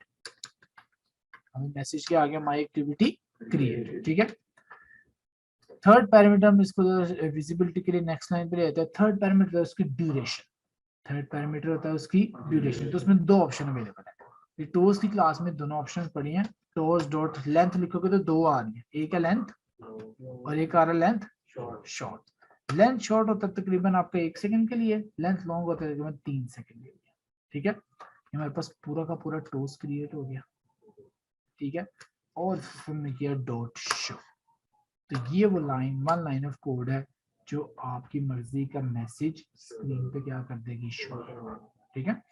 A: हमें मैसेज क्या आ गया, माय एक्टिविटी क्रिएटेड। ठीक है, थर्ड पैरामीटर हम इसको विजिबिलिटी के लिए नेक्स्ट लाइन पे ले आते हैं। थर्ड पैरामीटर है उसकी ड्यूरेशन। थर्ड पैरामीटर होता है उसकी ड्यूरेशन। तो उसमें 2 ऑप्शन अवेलेबल है। ये टोस की क्लास में दोनों ऑप्शन पड़ी हैं। टोस डॉट लेंथ लिखोगे तो 2 आ रही है, एक है लेंथ और एक आ रहा है लेंथ शॉर्ट। लेंथ शॉर्ट होता है तकरीबन आपका 1 सेकंड के लिए, लेंथ लॉन्ग होता है तकरीबन 3 सेकंड के लिए। ठीक है, हमारे पास पूरा का पूरा टोस क्रिएट हो गया। ठीक है, और फिर हमने किया डॉट शो। तो ये वो लाइन 1 लाइन ऑफ कोड है जो आपकी मर्जी का मैसेज स्क्रीन पे क्या कर देगी, शो। ठीक है,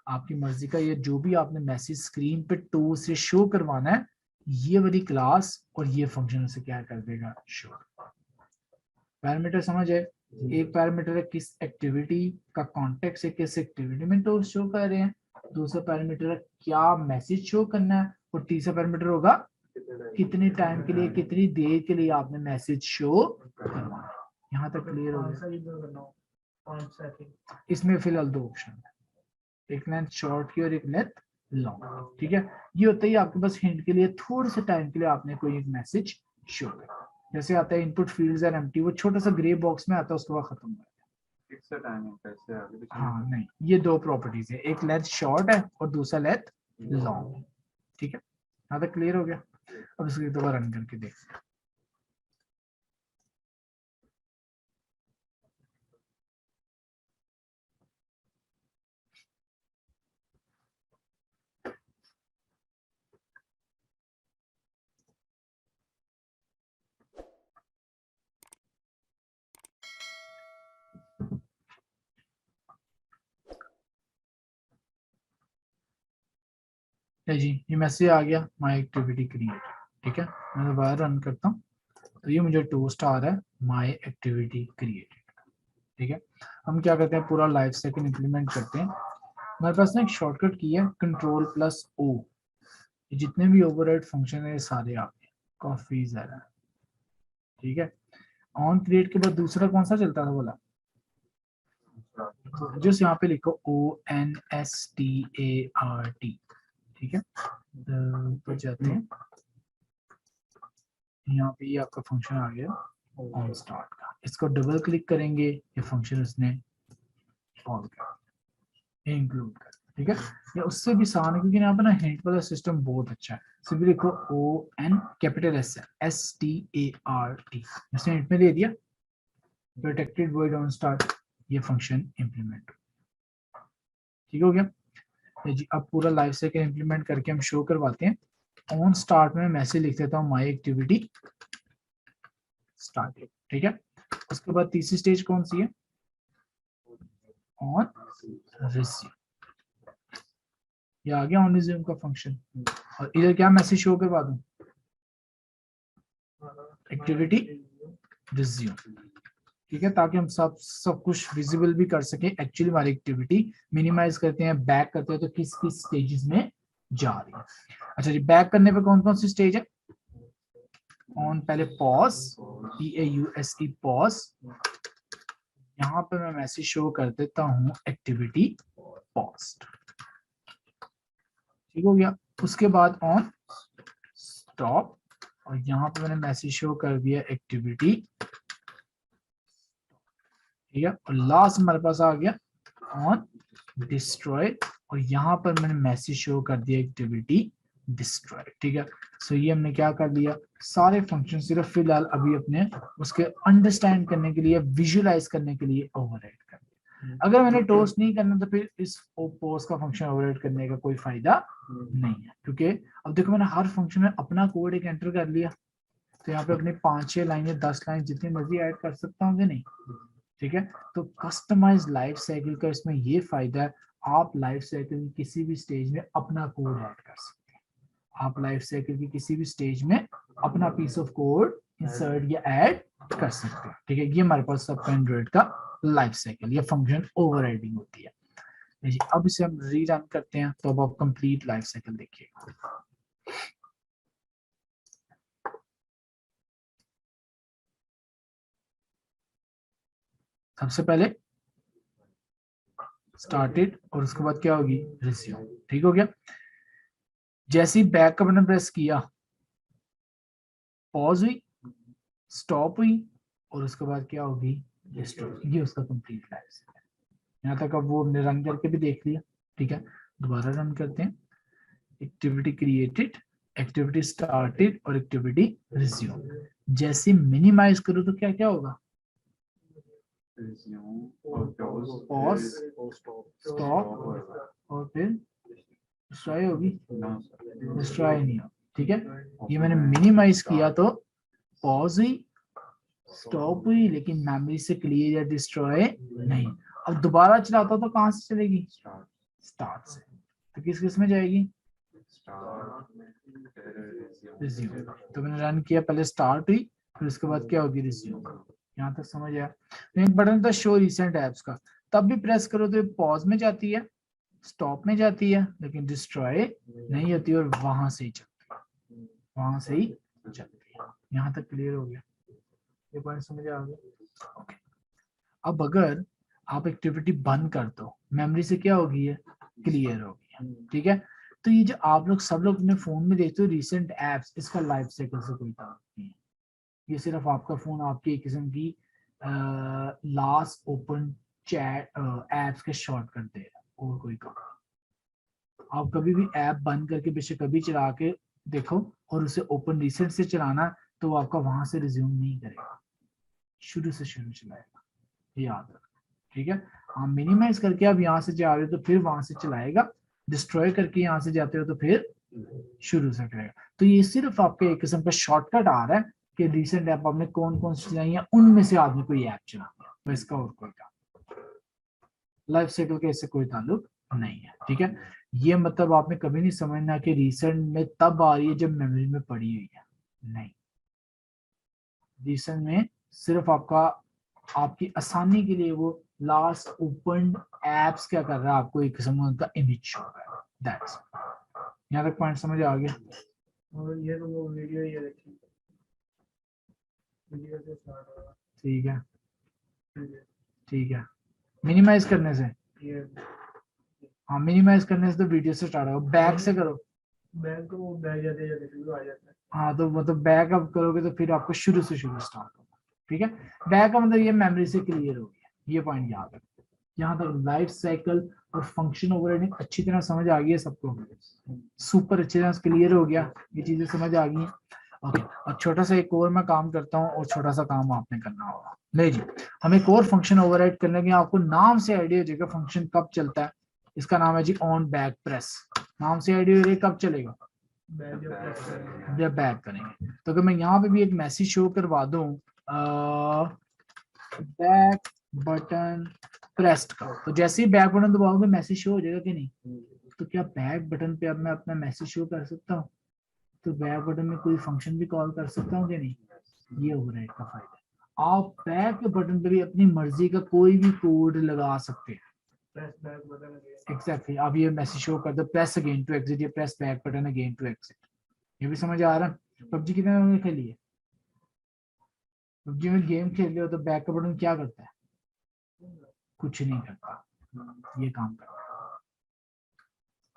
A: आपकी मर्जी का ये जो भी आपने मैसेज स्क्रीन पे टो से शो करवाना है, ये वाली क्लास और ये फंक्शन उसे क्या कर देगा, शो। पैरामीटर समझ है, एक पैरामीटर है किस एक्टिविटी का कॉन्टेक्स्ट है, किस एक्टिविटी में टो शो कर रहे हैं। दूसरा पैरामीटर है क्या मैसेज शो करना है, और तीसरा पैरामीटर होगा कितने टाइम के लिए, कितनी देर के लिए आपने मैसेज शो करवाना है। यहाँ तक क्लियर हो गया। इसमें फिलहाल 2 ऑप्शन है, एक लेंथ शॉर्ट की और एक लेंथ लॉन्ग। ठीक है, ये होता है आपके पास हिंट के लिए, थोड़े से टाइम के लिए आपने कोई एक मैसेज शो करना। जैसे आता है इनपुट फील्ड्स आर एम्प्टी, वो छोटा सा ग्रे बॉक्स में आता है, उसके बाद खत्म हो जाता है। हाँ नहीं, ये 2 प्रॉपर्टीज है, एक लेंथ शॉर्ट है और दूसरा लेंथ लॉन्ग। ठीक है, यहाँ तक क्लियर हो गया। अब इसको एक दफा रन करके देखते हैं। जी, ये मैसेज आ गया माय एक्टिविटी क्रिएट। ठीक है, मैं दोबारा रन करता हूँ तो ये मुझे टोस्ट आ रहा है माय एक्टिविटी क्रिएटेड। ठीक है, हम क्या करते हैं, पूरा लाइफ साइकिल इंप्लीमेंट करते हैं। हमारे पास ना एक शॉर्टकट की है Ctrl+O, ये जितने भी ओवरराइड फंक्शन है ये सारे आ गए, काफी ज्यादा। ठीक है, ऑन क्रिएट के बाद दूसरा कौन सा चलता था बोला, जिस यहाँ पे लिखो ONSTART। ठीक है, ऊपर जाते हैं, यहाँ पे ये आपका फंक्शन आ गया ऑन स्टार्ट का, इसको डबल क्लिक करेंगे, ये फंक्शन उसने कॉल कर इंक्लूड कर। ठीक है, या उससे भी आसान है क्योंकि यहाँ पे ना हिंट वाला सिस्टम बहुत अच्छा है। सिर्फ लिखो ONSTART, इसने हिंट में दे दिया प्रोटेक्टेड वॉइड ऑन स्टार्ट, ये फंक्शन इंप्लीमेंट। ठीक हो गया जी। अब पूरा लाइफ साइकिल इंप्लीमेंट करके हम शो करवाते हैं। ऑन स्टार्ट में मैसेज लिख देता हूँ माई एक्टिविटी स्टार्टेड। ठीक है, उसके बाद तीसरी स्टेज कौन सी है, ऑन रिज्यूम। ये आ गया ऑन रिज्यूम का फंक्शन, और इधर क्या मैसेज शो करवा दूं, एक्टिविटी रिज्यूम। ठीक है, ताकि हम सब कुछ विजिबल भी कर सके। एक्चुअली हमारी एक्टिविटी मिनिमाइज करते हैं, बैक करते हैं तो किस किस स्टेजेस में जा रही है। अच्छा जी, बैक करने पे कौन कौन सी स्टेज है, ऑन पहले पॉज, PAUSE पॉज, यहाँ पे मैं मैसेज शो कर देता हूँ एक्टिविटी पॉज्ड। ठीक हो गया, उसके बाद ऑन स्टॉप, और यहाँ पे मैंने मैसेज शो कर दिया एक्टिविटी। ठीक है, और लास्ट हमारे पास आ गया ऑन डिस्ट्रॉय, और यहाँ पर मैंने मैसेज शो कर दिया एक्टिविटी डिस्ट्रॉय। ठीक है, सो ये हमने क्या कर लिया, सारे फंक्शन सिर्फ फिलहाल अभी अपने उसके अंडरस्टैंड करने के लिए, विजुअलाइज करने के लिए ओवरराइड कर दिया। अगर मैंने टोस्ट नहीं करना तो फिर इस पोस्ट का फंक्शन ओवरराइड करने का कोई फायदा नहीं है, क्योंकि अब देखो मैंने हर फंक्शन में अपना कोड एक एंटर कर लिया, तो यहाँ पे अपनी 5-6 लाइन या 10 लाइन जितनी मर्जी ऐड कर सकता हूँ कि नहीं। ठीक है, तो कस्टमाइज लाइफ साइकिल का इसमें ये फायदा है, आप लाइफ साइकिल की किसी भी स्टेज में अपना कोड ऐड कर सकते हैं। आप लाइफ साइकिल की किसी भी स्टेज में अपना पीस ऑफ कोड इंसर्ट या ऐड कर सकते हैं। ठीक है, ये हमारे पास सबका एंड्रॉइड का लाइफ साइकिल, ये फंक्शन ओवरराइडिंग होती है। अब इसे हम रीरन करते हैं, तो अब आप कंप्लीट लाइफ साइकिल देखिएगा। सबसे पहले स्टार्टेड, और उसके बाद क्या होगी, रिज्यूम। ठीक हो गया, जैसे ही बैक का बटन प्रेस किया, पॉज हुई, स्टॉप हुई, और उसके बाद क्या होगी, डिस्ट्रॉय। ये उसका कंप्लीट लाइफ साइकिल। यहाँ तक अब वो हमने रन करके भी देख लिया। ठीक है, दोबारा रन करते हैं, एक्टिविटी क्रिएटेड, एक्टिविटी स्टार्टेड और एक्टिविटी रिज्यूम। जैसे मिनिमाइज करो तो क्या क्या होगा, पॉज, स्टॉप, और फिर डिस्ट्रॉय होगी, डिस्ट्रॉय नहीं हो। ठीक है, ये मैंने मिनिमाइज किया तो पॉज हुई, स्टॉप हुई, लेकिन मेमोरी से क्लियर या डिस्ट्रॉय नहीं। अब दोबारा चलाता तो कहां से चलेगी, स्टार्ट से, तो किस किस में जाएगी, रिज्यूम। तो मैंने रन किया, पहले स्टार्ट हुई, फिर उसके बाद क्या होगी, रिज्यूम। यहाँ तक समझ आया। तो एक बटन था शो रिसेंट एप्स का, तब भी प्रेस करो तो पॉज में जाती है, स्टॉप में जाती है, लेकिन डिस्ट्रॉय नहीं होती, और वहां से ही चलती है, वहां से ही चलती है। यहाँ तक क्लियर हो गया, ये पॉइंट समझ आ गया। ओके, अब अगर आप एक्टिविटी बंद कर दो, मेमोरी से क्या होगी, है क्लियर होगी। ठीक है, तो ये जो आप लोग सब लोग अपने फोन में देखते हो रिसेंट एप्स, इसका लाइफ साइकिल से कोई ताल्लुक नहीं है। ये सिर्फ आपका फोन आपकी एक किस्म की लास्ट ओपन चैट एप्स के शॉर्टकट दे रहा है, और कोई काम नहीं। आप कभी भी ऐप बंद करके बेशक कभी चला के देखो, और उसे ओपन रिसेंट से चलाना, तो वो आपका वहां से रिज्यूम नहीं करेगा, शुरू से शुरू चलाएगा, याद रखना। ठीक है, आप मिनिमाइज करके आप यहाँ से जा रहे हो तो फिर वहां से चलाएगा, डिस्ट्रॉय करके यहाँ से जाते हो तो फिर शुरू से करेगा। तो ये सिर्फ आपके एक किस्म का शॉर्टकट आ रहा है कि रिसेंट ऐप आपने कौन कौन सी चलाई है, उनमें से आदमी कोई ऐप चला है, तो इसका और कोई काम, लाइफ साइकिल के इससे कोई ताल्लुक नहीं है। ठीक है, ये मतलब आपने कभी नहीं समझना कि रिसेंट में तब आ रही है जब मेमोरी में पड़ी हुई है, नहीं। रिसेंट में सिर्फ आपका, आपकी आसानी के लिए वो लास्ट ओपन एप्स क्या कर रहा है, आपको एक किस्म का इमेज शो कर रहा है। दैट्स यहाँ तक पॉइंट समझ आ गया।
C: और ये तो वो वीडियो ये देखिए, वीडियो से स्टार्ट होगा।
A: ठीक है,
C: ठीक है,
A: ठीक है, मिनिमाइज करने से,
C: ये
A: हाँ मिनिमाइज करने से तो वीडियो से स्टार्ट होगा, बैक से करो।
C: बैंक को वो बैठ जाते जाते शुरू आ जाता है।
A: हाँ तो मतलब बैक अप करोगे तो फिर आपको शुरू से शुरू स्टार्ट होगा। ठीक है, बैक का मतलब ये मेमोरी से क्लियर हो गया, ये पॉइंट याद रखो। यहाँ तक लाइफ साइकिल और फंक्शन ओवरराइडिंग अच्छी तरह समझ आ गई है सबको, सुपर अच्छी तरह क्लियर हो गया, ये चीजें समझ आ गई हैं। ओके, अब छोटा सा एक और मैं काम करता हूँ और छोटा सा काम आपने करना होगा। नहीं जी, हम एक और फंक्शन ओवरराइड करने के, आपको नाम से आइडिया हो जाएगा फंक्शन कब चलता है। इसका नाम है जी ऑन बैक प्रेस, नाम से आइडिया हो जाएगा कब चलेगा,
C: बैक जो प्रेस करेंगे।
A: जब बैक करेंगे। तो अगर मैं यहाँ पे भी एक मैसेज शो करवा दूं बैक बटन प्रेस्ड का, तो जैसे ही बैक बटन दबाओगे मैसेज शो हो जाएगा कि नहीं। तो क्या बैक बटन पे अब मैं अपना मैसेज शो कर सकता हूँ, तो बैक बटन में कोई फंक्शन भी कॉल कर सकता हूँ कि नहीं। ये ओवरराइड का फायदा है, आप बैक बटन पे भी अपनी मर्जी का कोई भी कोड लगा सकते हैं।
C: प्रेस बैक बटन है।
A: एग्जैक्टली, आप ये मैसेज शो कर दो प्रेस अगेन टू एग्जिट, या press back button again to exit. ये भी समझ आ रहा है। पबजी कितने लोगों ने खेली है, पबजी में गेम खेल रहे हो तो बैक का बटन क्या करता है, कुछ नहीं करता, ये काम करता है।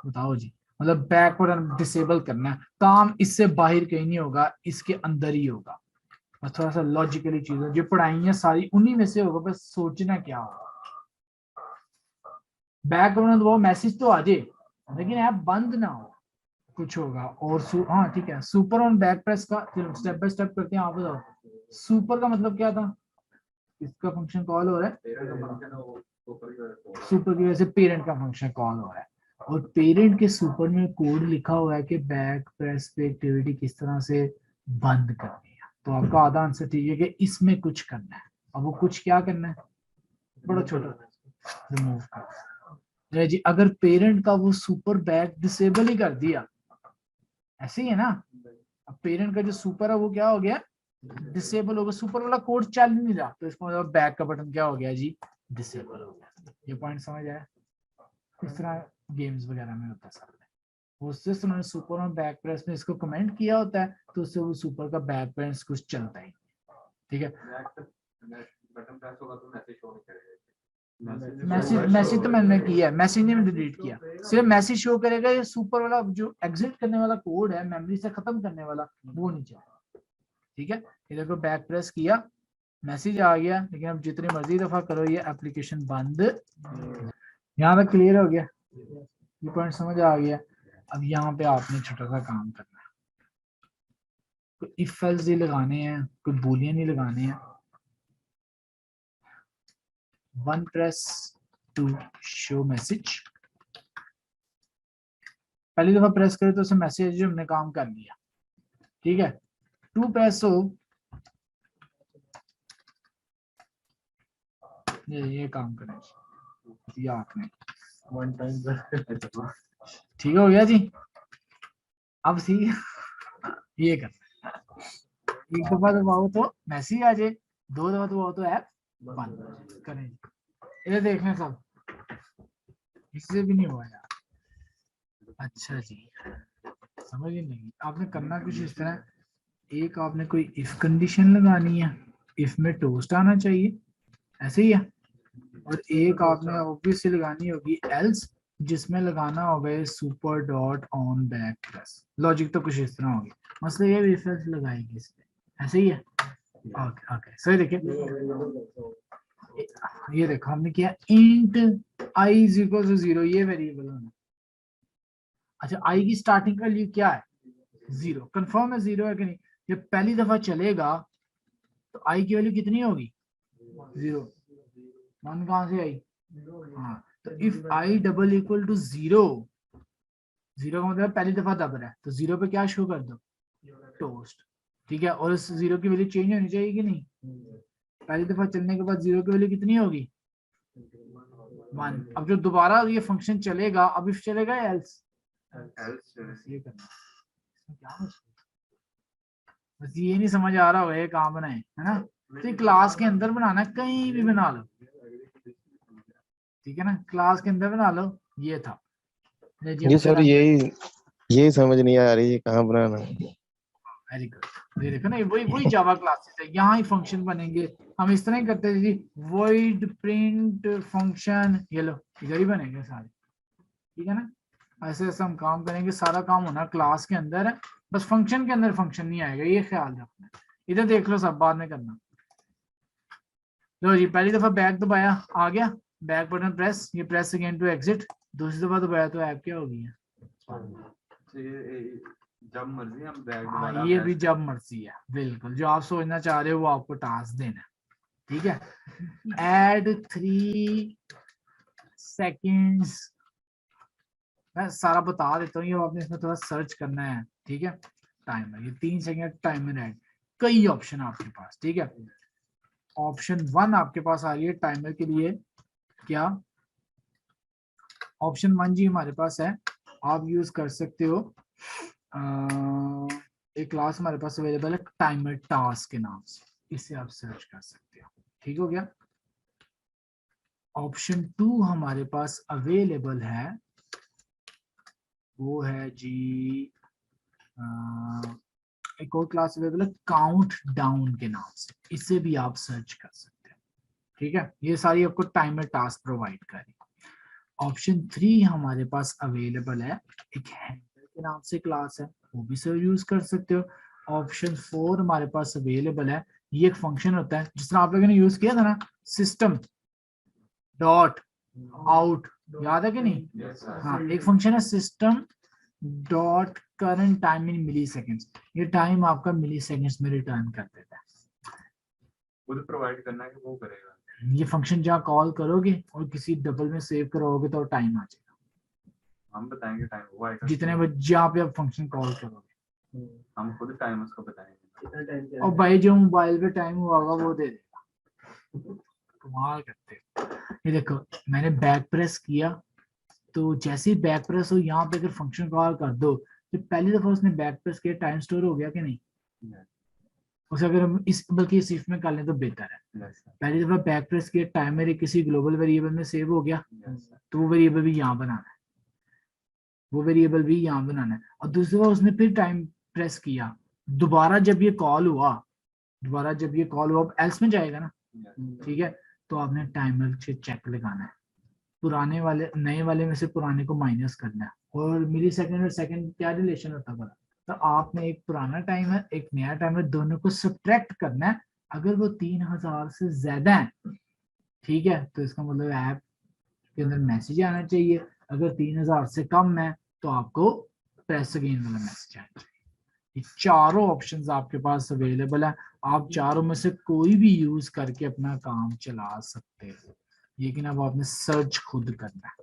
A: बताओ जी, मतलब बैक बटन डिसेबल करना है, काम इससे बाहर कहीं नहीं होगा, इसके अंदर ही होगा। बस थोड़ा सा लॉजिकली चीज जो पढ़ाई है सारी उन्हीं में से होगा, बस सोचना क्या होगा। बैक बटन दबाओ मैसेज तो आ जाए, लेकिन ऐप बंद ना हो, कुछ होगा। और हाँ ठीक है, सुपर ऑन बैक प्रेस का स्टेप बाय स्टेप करते हैं। आप बताओ सुपर का मतलब क्या था, इसका फंक्शन कॉल हो रहा है, सुपर की वजह से पेरेंट का फंक्शन कॉल हो रहा है, और पेरेंट के सुपर में कोड लिखा हुआ है कि बैक प्रेस पे एक्टिविटी किस तरह से बंद करनी है। तो आपका आधा आंसर ठीक है कि इसमें कुछ करना है। अब वो कुछ क्या करना है, बड़ा छोटा, रिमूव कर जी। अगर पेरेंट का वो सुपर बैक डिसेबल ही कर दिया, ऐसे ही है ना, अब पेरेंट का जो सुपर है वो क्या हो गया, डिसेबल हो गया, सुपर वाला कोड चल नहीं रहा, तो इसका मतलब बैक का बटन क्या हो गया जी, डिसेबल हो गया। ये पॉइंट समझ आया। इस तरह गेम्स वगैरह में होता है सर, उससे उन्होंने सुपर और बैक प्रेस में इसको कमेंट किया होता है, तो उससे वो सुपर का बैक प्रेस कुछ चलता ही। ठीक है,
B: बटन प्रेस होगा तो मैसेज शो नहीं करेगा।
A: मैसेज तो मैंने किया है, मैसेज नहीं डिलीट किया, सिर्फ मैसेज शो करेगा। ये सुपर वाला जो एग्जिट करने वाला कोड है, मेमोरी से खत्म करने वाला, वो नहीं चलेगा। ठीक है, ये देखो बैक प्रेस किया, मैसेज आ गया, लेकिन अब जितनी मर्जी दफा करो ये एप्लीकेशन बंद। यहाँ तक क्लियर हो गया, ये पॉइंट समझ आ गया। अब यहाँ पे आपने छोटा सा काम करना है, कोई इफ एल्स ही लगाने हैं, कोई बूलियन ही लगाने हैं। One press to show message, पहली दफा प्रेस करे तो उसे मैसेज जो हमने काम कर लिया। ठीक है, टू प्रेस हो, ये काम करें दिया आपने,
C: वन टाइम
A: ठीक हो गया जी। अब सी ये कर, एक दफा दबाओ तो मैसेज आ जाए, दो दफा दबाओ तो ऐप बंद करें। इधर देखने सब, इससे भी नहीं हुआ यार। अच्छा जी, समझ ही नहीं। आपने करना कुछ इस तरह, एक आपने कोई इफ कंडीशन लगानी है, इफ में टोस्ट आना चाहिए, ऐसे ही है। और एक आपने ऑब्वियसली लगानी होगी एल्स, जिसमें लगाना होगा super dot on back press. Logic तो कुछ इस तरह होगी, मसला ये इफ एल्स लगाएगी इसमें, ऐसे ही है। ओके ओके, सही देखिए, ये देखो हमने किया int I is equal to 0, ये वेरिएबल होना। अच्छा, आई की स्टार्टिंग वैल्यू क्या है, 0, कंफर्म है 0 है कि नहीं। जब पहली दफा चलेगा तो आई की वैल्यू कितनी होगी, 0। 1 कहां से आई, हाँ, तो if I double equal to 0, 0 का मतलब पहली दफा दब रहा है, तो 0 पे क्या शो कर दो, टोस्ट। ठीक है, और इस 0 की वैल्यू चेंज होनी चाहिए कि नहीं। पहली दफा चलने के बाद 0 की वैल्यू कितनी होगी, 1। अब जो दोबारा ये फंक्शन चलेगा, अब इफ चलेगा एल्स, ये करना क्या है? बस ये नहीं समझ आ रहा होगा ये कहाँ बनाए, है ना। तो क्लास के अंदर बनाना, कहीं भी बना लो, ठीक है ना, क्लास के अंदर बना लो, ये था।
D: ये सर यही समझ नहीं आ रही है कहाँ बनाना है।
A: वेरी गुड, ये देखो ना, ये वही जावा क्लासेस है, यहाँ ही फंक्शन बनेंगे। हम इस तरह ही करते थे जी, void print फंक्शन, ये लो इधर ही बनेंगे सारे, ठीक है ना। ऐसे ऐसे हम काम करेंगे, सारा काम होना क्लास के अंदर है, बस फंक्शन के अंदर फंक्शन नहीं आएगा, ये ख्याल रखना। इधर देख लो, सब बाद में करना। लो जी, पहली दफा बैक दबाया, आ गया, बैक बटन प्रेस, ये प्रेस अगेन टू एग्जिट। दूसरी दफा दबाया तो ऐप क्या हो गई है?
B: जब मर्जी हम बैग
A: हाँ, ये भी जब मर्जी है, बिल्कुल जो आप सोचना चाह रहे हो वो आपको टास्क देना है, ठीक है। ऐड 3 सेकेंड्स, मैं सारा बता देता हूँ, ये आपने इसमें थोड़ा सर्च करना है, ठीक है। टाइमर, ये 3 सेकेंड टाइमर ऐड, कई ऑप्शन आपके पास, ठीक है। ऑप्शन 1 आपके पास आ रही है टाइमर के लिए, क्या ऑप्शन 1 जी हमारे पास है, आप यूज कर सकते हो। एक क्लास हमारे पास अवेलेबल है टाइमर टास्क के नाम से, इसे आप सर्च कर सकते हो, ठीक हो गया। ऑप्शन 2 हमारे पास अवेलेबल है, वो है जी एक और क्लास अवेलेबल है काउंट डाउन के नाम से, इसे भी आप सर्च कर सकते हो, ठीक है। ये सारी आपको टाइमर टास्क प्रोवाइड करेगी। ऑप्शन 3 हमारे पास अवेलेबल है, एक हैंडल के नाम से क्लास है, वो भी सर यूज कर सकते हो। ऑप्शन 4 हमारे पास अवेलेबल है, ये एक फंक्शन होता है जिस तरह आप लोगों ने यूज किया था ना, सिस्टम डॉट आउट, याद है कि नहीं? हाँ, एक फंक्शन है system dot current time in milliseconds, ये टाइम आपका मिली सेकेंड्स में रिटर्न कर देता है,
B: खुद प्रोवाइड करना है कि वो करेगा।
A: ये फंक्शन जहाँ कॉल करोगे और किसी डबल में सेव करोगे तो टाइम आ जाएगा।
B: हम बताएंगे टाइम, वो आएगा
A: जितने बजे जहाँ पे आप फंक्शन कॉल करोगे,
B: हम खुद टाइम उसको बताएंगे।
C: कितना टाइम
A: और भाई जो मोबाइल पे टाइम हुआ होगा वो दे देगा, कमाल करते हो। ये देखो, मैंने बैक प्रेस किया, तो जैसे ही बैक प्रेस हो यहाँ पे अगर फंक्शन कॉल कर दो, तो पहली दफा उसने बैक प्रेस किया, टाइम स्टोर हो गया कि नहीं? उसे अगर हम इस बल्कि इस इफ में कर लें तो बेहतर है। पहली दफा बैक प्रेस किया, टाइमर किसी ग्लोबल वेरिएबल में सेव हो गया, तो वो वेरिएबल भी यहाँ बनाना है, वो वेरिएबल भी यहाँ बनाना है। और दूसरी बार उसने फिर टाइम प्रेस किया, दोबारा जब ये कॉल हुआ, अब एल्स में जाएगा ना, ठीक है। तो आपने टाइमर से चेक लगाना है, पुराने वाले नए वाले में से पुराने को माइनस करना है, और मिली सेकेंड और सेकेंड क्या रिलेशन होता है बड़ा, तो आपने एक पुराना टाइमर एक नया टाइमर दोनों को सब्ट्रैक्ट करना है। अगर वो 3000 से ज्यादा है, ठीक है, तो इसका मतलब ऐप के अंदर मैसेज आना चाहिए। अगर 3000 से कम है तो आपको प्रेस अगेन वाला मैसेज आना चाहिए। ये चारों ऑप्शंस आपके पास अवेलेबल है, आप चारों में से कोई भी यूज करके अपना काम चला सकते हो, लेकिन अब आपने सर्च खुद करना है।